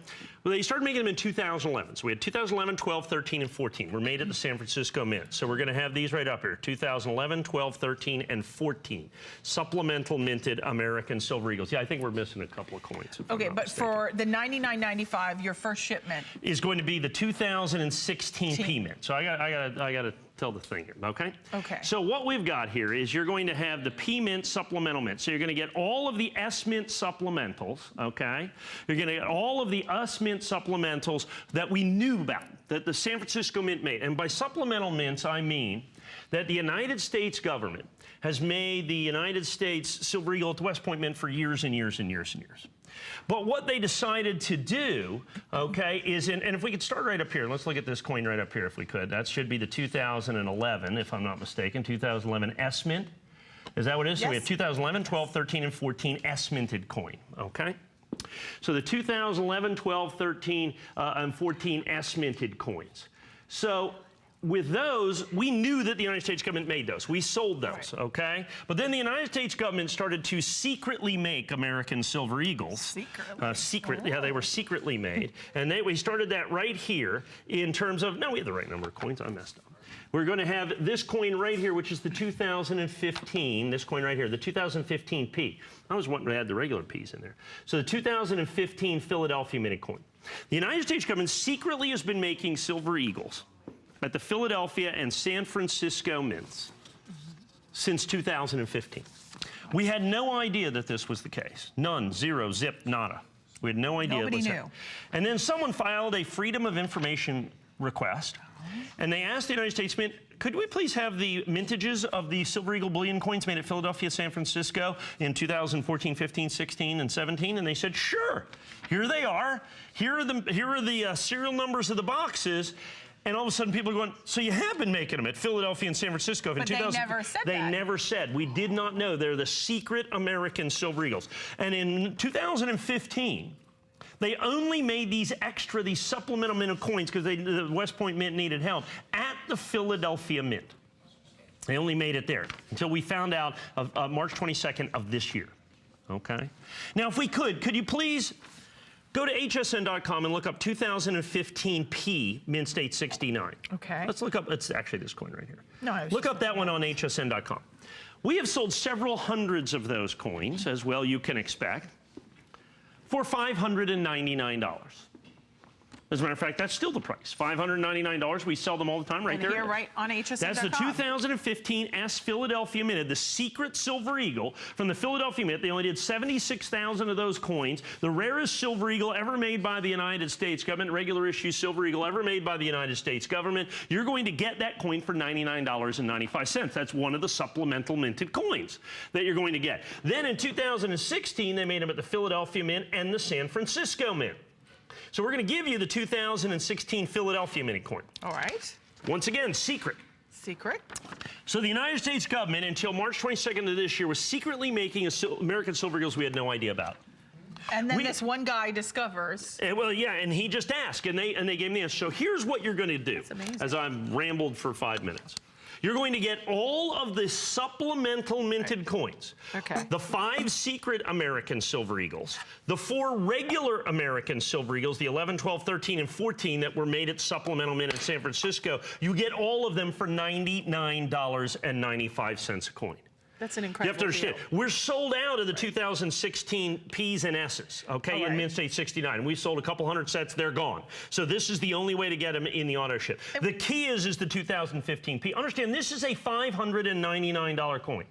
well, they started making them in 2011. So we had 2011, 12, 13, and 14 were made at the San Francisco Mint. So we're going to have these right up here, 2011, 12, 13, and 14. Supplemental minted American silver eagles. Yeah, I think we're missing a couple of coins. Okay, but for the $99.95, your first shipment is going to be the 2016 P mint. So I got to tell the thing here, okay? Okay. So what we've got here is you're going to have the P mint supplemental mint. So you're going to get all of the S mint supplementals, okay? You're going to get all of the US mint supplementals that we knew about, that the San Francisco Mint made. And by supplemental mints, I mean that the United States government has made the United States Silver Eagle at the West Point Mint for years and years and years and years. But what they decided to do, okay, is, and if we could start right up here, let's look at this coin right up here if we could. That should be the 2011, if I'm not mistaken, 2011 S Mint. Is that what it is? Yes. So we have 2011, 12, 13, and 14 S minted coin, okay? So the 2011, 12, 13, and 14 S minted coins. So with those, we knew that the United States government made those. We sold those, okay? But then the United States government started to secretly make American silver eagles. Secretly? Yeah, they were secretly made. And we started that right here in terms of, no, we had the right number of coins. I messed up. We're going to have this coin right here, which is the 2015, this coin right here, the 2015 P. I was wanting to add the regular P's in there. So the 2015 Philadelphia minted coin. The United States government secretly has been making silver eagles at the Philadelphia and San Francisco mints since 2015. We had no idea that this was the case. None, zero, zip, nada. We had no idea. Nobody knew. And then someone filed a Freedom of Information request, and they asked the United States Mint, could we please have the mintages of the Silver Eagle bullion coins made at Philadelphia, San Francisco in 2014, 15, 16, and 17? And they said, sure. Here they are. Here are the serial numbers of the boxes. And all of a sudden, people are going, so you have been making them at Philadelphia and San Francisco. But they never said that. They never said. We did not know. They're the secret American Silver Eagles. And in 2015, they only made these supplemental minted coins because the West Point Mint needed help at the Philadelphia Mint. They only made it there until we found out of March 22nd of this year. Okay? Now, if we could you please go to hsn.com and look up 2015 P Mint State 69. Okay. Let's look up, it's actually this coin right here. No, I was look up that one on hsn.com. We have sold several hundreds of those coins, as well you can expect, for $599. As a matter of fact, that's still the price. $599. We sell them all the time right there. And here, right on hsn.com. That's the 2015 S Philadelphia Mint, the secret Silver Eagle from the Philadelphia Mint. They only did 76,000 of those coins. The rarest Silver Eagle ever made by the United States government, regular issue Silver Eagle ever made by the United States government. You're going to get that coin for $99.95. That's one of the supplemental minted coins that you're going to get. Then in 2016, they made them at the Philadelphia Mint and the San Francisco Mint. So we're going to give you the 2016 Philadelphia minted coin. All right. Once again, secret. Secret. So the United States government, until March 22nd of this year, was secretly making American Silver Eagles we had no idea about. And then this one guy discovers. Well, yeah, and he just asked, and they gave me the answer. So here's what you're going to do, as I've rambled for 5 minutes. You're going to get all of the supplemental minted coins. Okay. The 5 secret American Silver Eagles, the 4 regular American Silver Eagles, the 11, 12, 13, and 14 that were made at Supplemental Mint in San Francisco. You get all of them for $99.95 a coin. That's an incredible You have to understand, we're sold out of the 2016 P's and S's, okay, in Mint State 69. We sold a couple hundred sets, they're gone. So this is the only way to get them in the auto ship. The key is the 2015 P. Understand, this is a $599 coin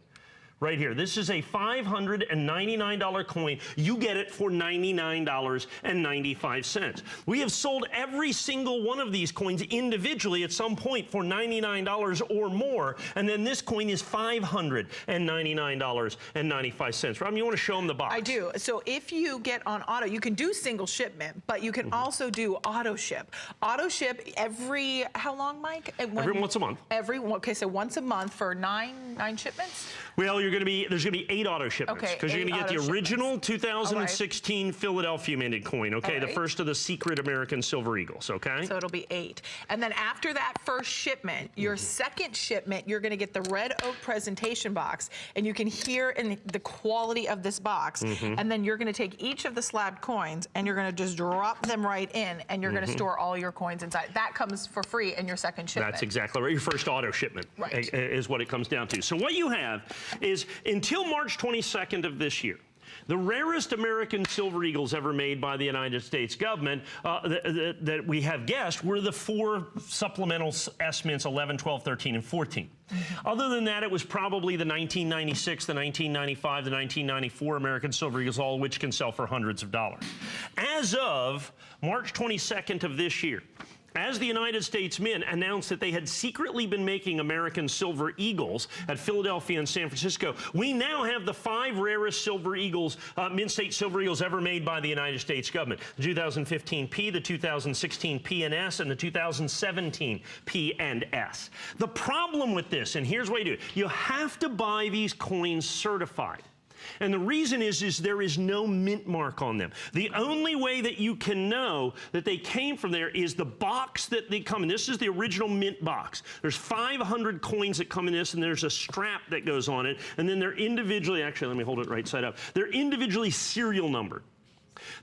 Right here. This is a $599 coin. You get it for $99.95. We have sold every single one of these coins individually at some point for $99 or more, and then this coin is $599.95. Rob, you want to show them the box? I do. So if you get on auto, you can do single shipment, but you can also do auto ship. Auto ship every, how long, Mike? Every once a month. Okay, so once a month for nine shipments? Well, there's going to be 8 auto shipments, because you're going to get the original 2016 Philadelphia minted coin, okay? The first of the secret American Silver Eagles, okay? So it'll be 8. And then after that first shipment, your second shipment, you're going to get the red oak presentation box, and you can hear in the quality of this box, and then you're going to take each of the slabbed coins, and you're going to just drop them right in, and you're going to store all your coins inside. That comes for free in your second shipment. That's exactly right. Your first auto shipment is what it comes down to. So what you have is, until March 22nd of this year, the rarest American silver eagles ever made by the United States government that we have guessed were the 4 supplemental S mints, 11, 12, 13, and 14. Other than that, it was probably the 1996, the 1995, the 1994 American silver eagles, all of which can sell for hundreds of dollars. As of March 22nd of this year, as the United States Mint announced that they had secretly been making American silver eagles at Philadelphia and San Francisco, we now have the 5 rarest silver eagles, Mint State silver eagles ever made by the United States government. The 2015 P, the 2016 P and S, and the 2017 P and S. The problem with this, and here's what you do, you have to buy these coins certified. And the reason is there is no mint mark on them. The only way that you can know that they came from there is the box that they come in. This is the original mint box. There's 500 coins that come in this, and there's a strap that goes on it, and then they're individually, actually, let me hold it right side up. They're individually serial numbered.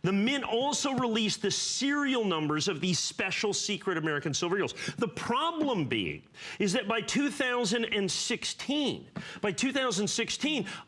The Mint also released the serial numbers of these special secret American silver eagles. The problem being is that by 2016,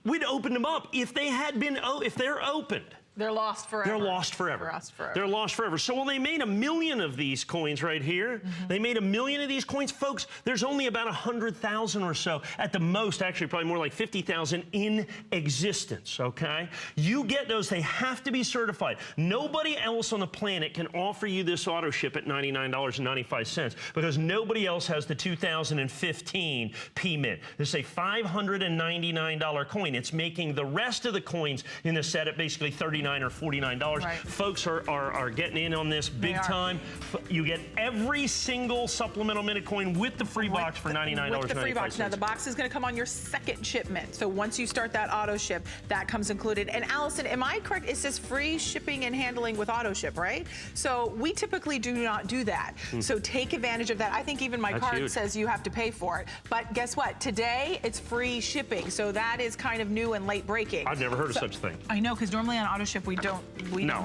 we'd opened them up. If they're opened, they're lost forever. They're lost forever. They're lost forever. So when they made 1 million of these coins right here, they made 1 million of these coins. Folks, there's only about 100,000 or so, at the most, actually probably more like 50,000 in existence, okay? You get those, they have to be certified. Nobody else on the planet can offer you this auto ship at $99.95 because nobody else has the 2015 P Mint. This is a $599 coin. It's making the rest of the coins in the set at basically $39 or $49. Folks are getting in on this big time. You get every single supplemental minute coin with the free box for $99.95. With the free box. Now, the box is going to come on your second shipment. So once you start that auto ship, that comes included. And Allison, am I correct? It says free shipping and handling with auto ship, right? So we typically do not do that. So take advantage of that. I think even my card says you have to pay for it. But guess what? Today, it's free shipping. So that is kind of new and late breaking. I've never heard of such a thing. I know, because normally on auto ship, we don't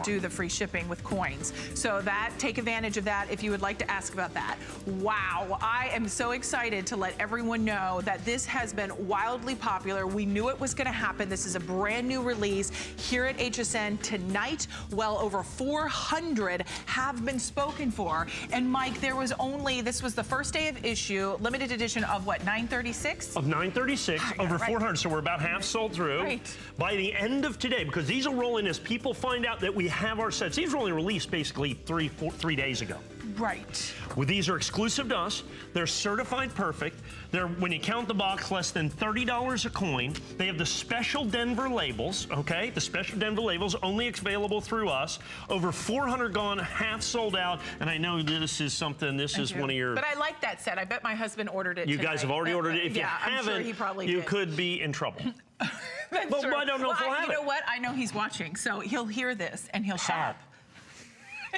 do the free shipping with coins. So take advantage of that if you would like to ask about that. Wow, I am so excited to let everyone know that this has been wildly popular. We knew it was going to happen. This is a brand new release here at HSN tonight. Well over 400 have been spoken for. And Mike, this was the first day of issue, limited edition of what, 936? Of 936, over 400, so we're about half sold through. By the end of today, because these will roll in as people find out that we have our sets. These were only released basically 3 days ago. Right. Well, these are exclusive to us. They're certified perfect. They're, when you count the box, less than $30 a coin. They have the special Denver labels, okay? The special Denver labels only available through us. Over 400 gone, half sold out. And I know this is something, this is one of your... But I like that set. I bet my husband ordered it You guys have already ordered it. If you haven't, I'm sure he probably you did. Could be in trouble. But I don't know if we'll have You know what? I know he's watching, so he'll hear this and he'll shop.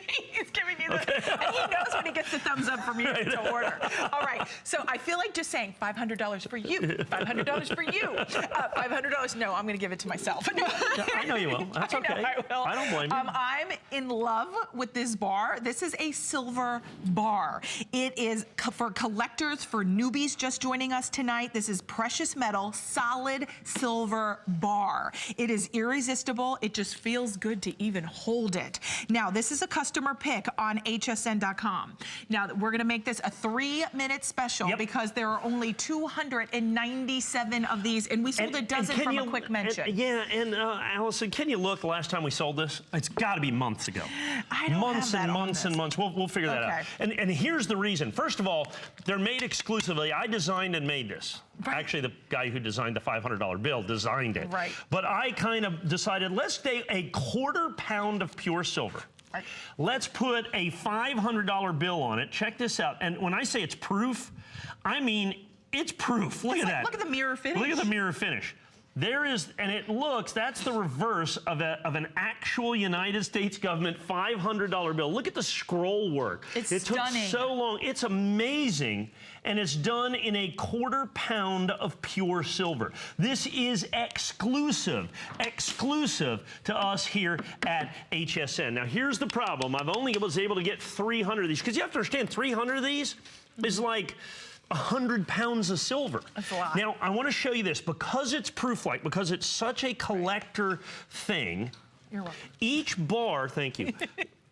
He's giving you the, and he knows when he gets the thumbs up from you to order. All right, so I feel like just saying $500 for you, $500 for you, $500. No, I'm going to give it to myself. No. I know you will. That's okay. I will. I don't blame you. I'm in love with this bar. This is a silver bar. It is for collectors, for newbies just joining us tonight. This is precious metal, solid silver bar. It is irresistible. It just feels good to even hold it. Now, this is a customer pick on hsn.com. Now, we're gonna make this a 3-minute special because there are only 297 of these, and we sold a dozen from a quick mention. Allison, can you look last time we sold this? It's gotta be months ago. I don't months have that and on months this. and months. We'll figure that out. And here's the reason. First of all, they're made exclusively. I designed and made this. Right. Actually, the guy who designed the $500 bill designed it. Right. But I kind of decided, let's take a 1/4 pound of pure silver. Right. Let's put a $500 bill on it. Check this out. And when I say it's proof, I mean it's proof. Look at that. Look at the mirror finish. Look at the mirror finish. There is, and it looks, that's the reverse of an actual United States government $500 bill. Look at the scroll work. It took stunning. so long. It's amazing, and it's done in a 1/4 pound of pure silver. This is exclusive to us here at HSN. Now, here's the problem. I've only was able to get 300 of these, because you have to understand, 300 of these is like 100 pounds of silver. That's a lot. Now, I want to show you this. Because it's proof-like, because it's such a collector thing, You're welcome. each bar, thank you,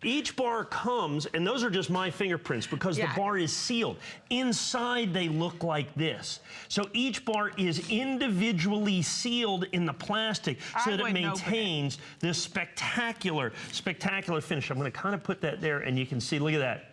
each bar comes, and those are just my fingerprints because the bar is sealed. Inside, they look like this. So each bar is individually sealed in the plastic so that it maintains this spectacular finish. I'm going to kind of put that there, and you can see, look at that.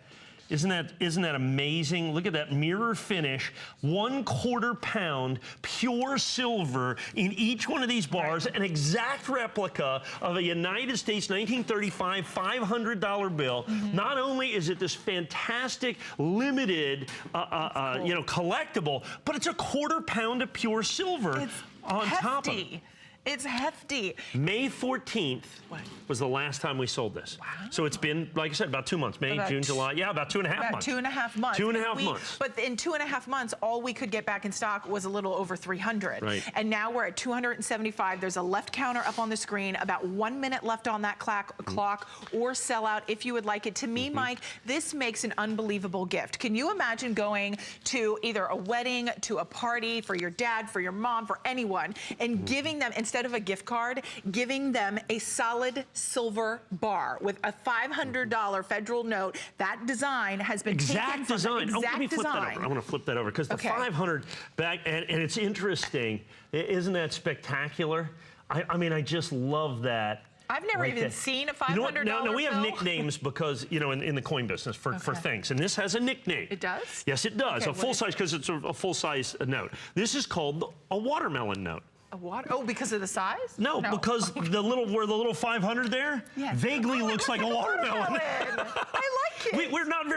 Isn't that amazing? Look at that mirror finish, 1/4 pound pure silver in each one of these bars, an exact replica of a United States 1935 $500 bill. Not only is it this fantastic limited, collectible, but it's a 1/4 pound of pure silver on top of it. It's hefty. May 14th was the last time we sold this. Wow. So it's been, like I said, about 2 months. May, June, July. Yeah, about 2.5 months. 2.5 months. 2.5 months. But in 2.5 months, all we could get back in stock was a little over 300. Right. And now we're at 275. There's a left counter up on the screen. About 1 minute left on that clock, or sell out if you would like it. To me, Mike, this makes an unbelievable gift. Can you imagine going to either a wedding, to a party for your dad, for your mom, for anyone, and giving them, instead of a gift card, giving them a solid silver bar with a $500 federal note? That design has been taken from design. Let me flip that over. I want to flip that over because the 500 back, and it's interesting. Isn't that spectacular? I mean, I just love that. I've never even seen a $500 No, we have bill. nicknames because, in the coin business for things. And this has a nickname. It does? Yes, it does. Okay, a full size, because it's a full size note. This is called a watermelon note. A water? Oh, because of the size? No, because where the little 500 there vaguely looks like a watermelon. I like it. We're not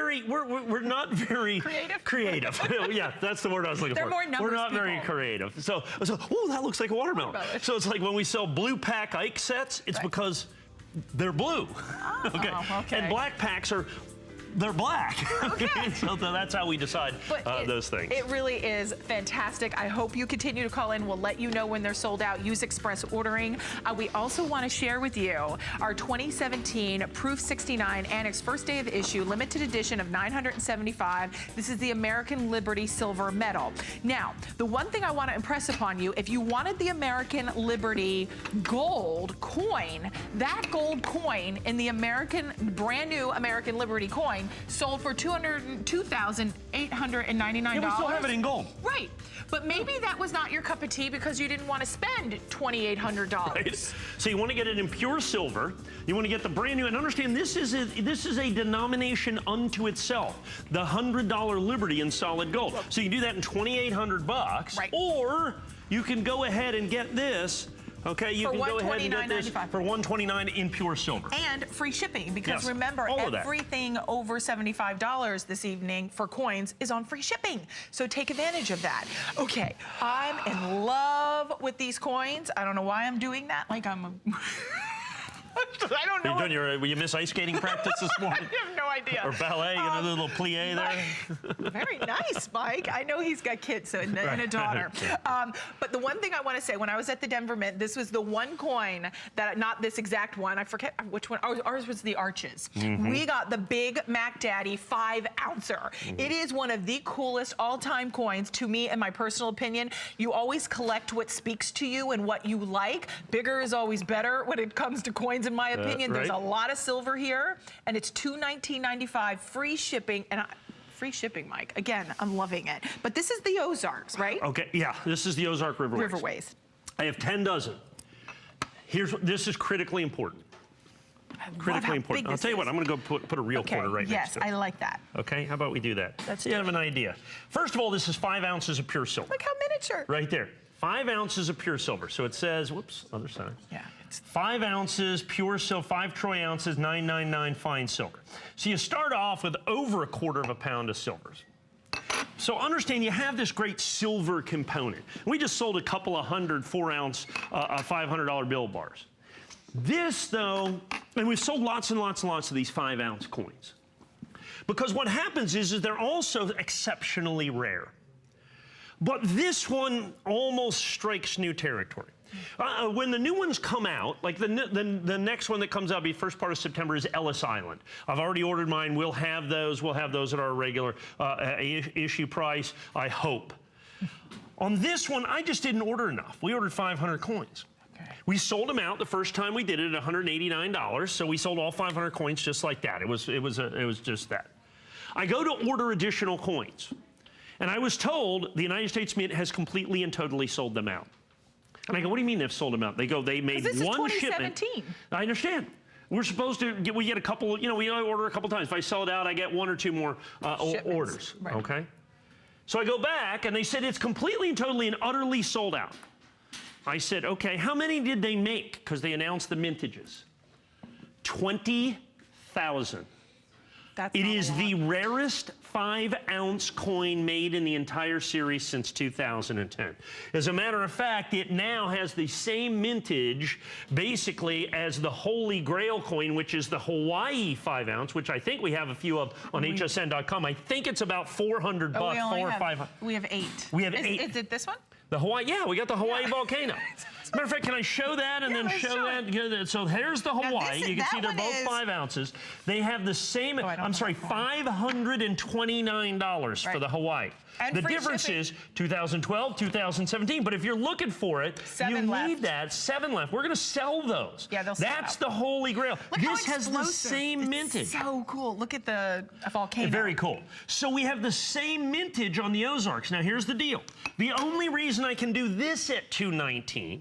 very creative. Yeah, that's the word I was looking for. More numbers we're not very creative. So, oh, that looks like a watermelon. So it's like when we sell blue pack Ike sets, it's because they're blue. Okay. And black packs they're black. Okay. So that's how we decide those things. It really is fantastic. I hope you continue to call in. We'll let you know when they're sold out. Use express ordering. We also want to share with you our 2017 Proof 69 Annex first day of issue, limited edition of 975. This is the American Liberty Silver Medal. Now, the one thing I want to impress upon you, if you wanted the American Liberty gold coin, that gold coin in the brand new American Liberty coin sold for $202,899. Yeah, we still have it in gold. Right. But maybe that was not your cup of tea because you didn't want to spend $2,800. Right. So you want to get it in pure silver. You want to get the brand new, and understand this is a denomination unto itself. The $100 Liberty in solid gold. So you can do that in $2,800, or you can go ahead and get this. Okay, you can go ahead and get this for $129 in pure silver. And free shipping, because remember, everything over $75 this evening for coins is on free shipping. So take advantage of that. Okay, I'm in love with these coins. I don't know why I'm doing that. Like I'm I don't know. Were you miss ice skating practice this morning? I have no idea. Or ballet, a little plie there? Very nice, Mike. I know he's got kids and a daughter. But the one thing I want to say, when I was at the Denver Mint, this was the one coin that, not this exact one, I forget which one, ours was the Arches. We got the Big Mac Daddy 5-ouncer. It is one of the coolest all-time coins to me, in my personal opinion. You always collect what speaks to you and what you like. Bigger is always better when it comes to coins coins, in my opinion. There's a right? lot of silver here, and it's $219.95, free shipping, and free shipping, Mike. Again, I'm loving it. But this is the Ozarks, right? Okay, yeah, this is the Ozark Riverways. Riverways. I have 10 dozen. This is critically important. Critically important. I'll tell you what, I'm going to go put a real quarter right next to it. Yes, I like that. Okay, how about we do that? Let's so you have an idea. First of all, this is 5 ounces of pure silver. Look how miniature. Right there. 5 ounces of pure silver. So it says, whoops, other side. Yeah. 5 ounces pure silver, 5 troy ounces, 999 fine silver. So you start off with over 1/4 pound of silvers. So understand you have this great silver component. We just sold a couple of 100 4-ounce $500 bill bars. This, though, and we've sold lots and lots and lots of these 5-ounce coins. Because what happens is they're also exceptionally rare. But this one almost strikes new territory. When the new ones come out, like the next one that comes out, the first part of September, is Ellis Island. I've already ordered mine. We'll have those. We'll have those at our regular issue price, I hope. On this one, I just didn't order enough. We ordered 500 coins. We sold them out the first time we did it at $189, so we sold all 500 coins just like that. It was just that. I go to order additional coins, and I was told the United States Mint has completely and totally sold them out. And I go, what do you mean they've sold them out? They go, they made this one is 2017. shipment. I understand. We're supposed to we get a couple, we order a couple times. If I sell it out, I get 1 or 2 more orders, right. Okay? So I go back, and they said it's completely and totally and utterly sold out. I said, okay, how many did they make? Because they announced the mintages. 20,000. It is the rarest 5-ounce coin made in the entire series since 2010. As a matter of fact, it now has the same mintage, basically, as the Holy Grail coin, which is the Hawaii 5-ounce, which I think we have a few of on hsn.com. I think it's about $400 bucks, we have 8. We have 8. Is it this one? The Hawaii, yeah, we got the Hawaii volcano. Matter of fact, can I show that and then show that? So here's the Hawaii. You can see they're both 5 ounces. They have the same, I'm sorry, $529 for the Hawaii. And the difference is 2012, 2017. But if you're looking for it, you need that. 7 left. We're going to sell those. Yeah, they'll sell That's the Holy Grail. Look this how has the same mintage. So cool. Look at the volcano. Very cool. So we have the same mintage on the Ozarks. Now here's the deal. The only reason I can do this at $219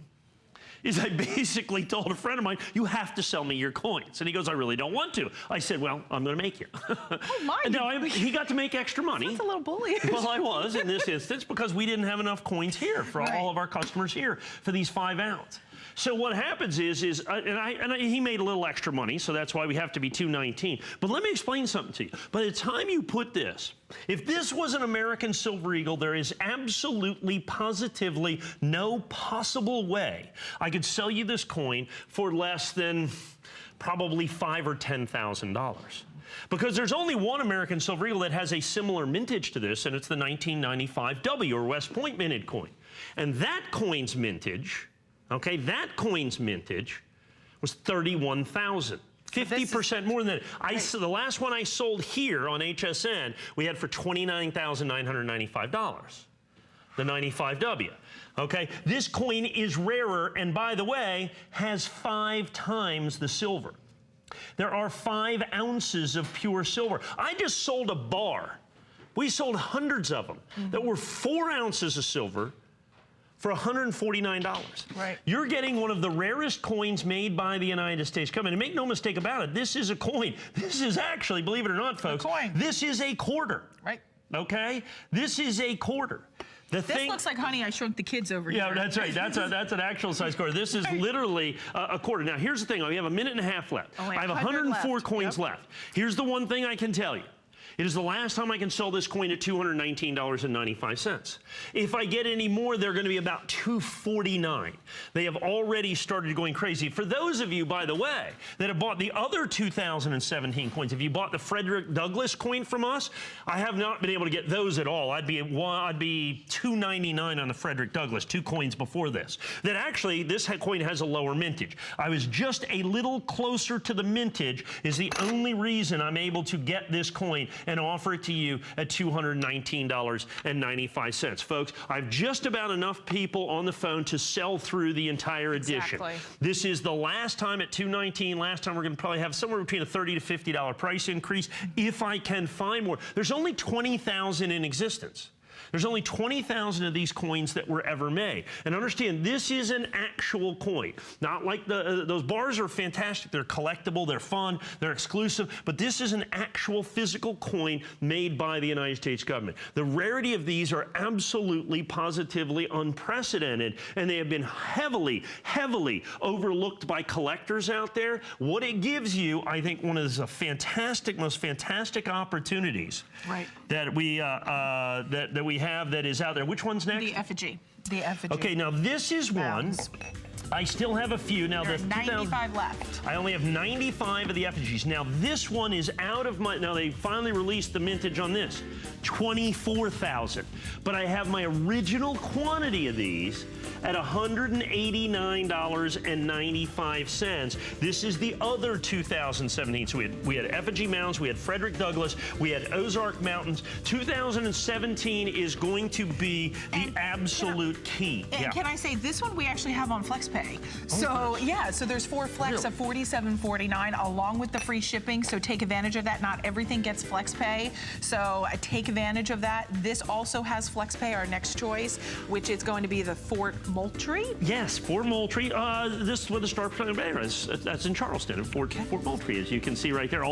is I basically told a friend of mine, you have to sell me your coins. And he goes, I really don't want to. I said, well, I'm going to make you. Oh, my. No, he got to make extra money. That's a little bully. Well, I was in this instance because we didn't have enough coins here for all of our customers here for these 5-ounce. So what happens is he made a little extra money, so that's why we have to be $219. But let me explain something to you. By the time you put this, if this was an American Silver Eagle, there is absolutely, positively no possible way I could sell you this coin for less than probably $5,000 or $10,000. Because there's only one American Silver Eagle that has a similar mintage to this, and it's the 1995 W, or West Point minted coin. And that coin's mintage, okay, was 31,000. 50% more than that. The last one I sold here on HSN, we had for $29,995. The 95W. Okay, this coin is rarer, and by the way, has 5 times the silver. There are 5 ounces of pure silver. I just sold a bar. We sold hundreds of them that were 4 ounces of silver for $149. Right. You're getting one of the rarest coins made by the United States government. And make no mistake about it, this is a coin. This is actually, believe it or not, folks, this is a quarter. Right. Okay? This is a quarter. This looks like Honey, I Shrunk the Kids over here. Yeah, that's right. That's an actual size quarter. This is literally a quarter. Now, here's the thing. We have a minute and a half left. Only I have 104 coins left. Here's the one thing I can tell you. It is the last time I can sell this coin at $219.95. If I get any more, they're going to be about $249. They have already started going crazy. For those of you, by the way, that have bought the other 2017 coins, if you bought the Frederick Douglass coin from us, I have not been able to get those at all. I'd be $299 on the Frederick Douglass, 2 coins before this. That actually, this coin has a lower mintage. I was just a little closer to the mintage is the only reason I'm able to get this coin and offer it to you at $219.95. Folks, I've just about enough people on the phone to sell through the entire edition. Exactly. This is the last time at $219. Last time we're going to probably have somewhere between a $30 to $50 price increase if I can find more. There's only 20,000 in existence. There's only 20,000 of these coins that were ever made. And understand, this is an actual coin. Not like those bars are fantastic. They're collectible, they're fun, they're exclusive, but this is an actual physical coin made by the United States government. The rarity of these are absolutely, positively unprecedented, and they have been heavily, heavily overlooked by collectors out there. What it gives you, I think, one of the fantastic, most fantastic opportunities that we have that is out there. Which one's next? The effigy. The effigy. Okay, now this is one. I still have a few. Now there's 95 left. I only have 95 of the effigies. Now this one is out of my, now they finally released the mintage on this, 24,000. But I have my original quantity of these at $189.95. This is the other 2017. So we had effigy mounds, we had Frederick Douglass, we had Ozark Mountains. 2017 is going to be the absolute key. And can I say, this one we actually have on FlexPay. So yeah, so there's 4 Flex of $47.49 along with the free shipping. So take advantage of that. Not everything gets FlexPay, so take advantage of that. This also has FlexPay, our next choice, which is going to be the Fort Moultrie. Yes, Fort Moultrie. This is where the Star Planet Bay is. That's in Charleston, Fort Moultrie, as you can see right there.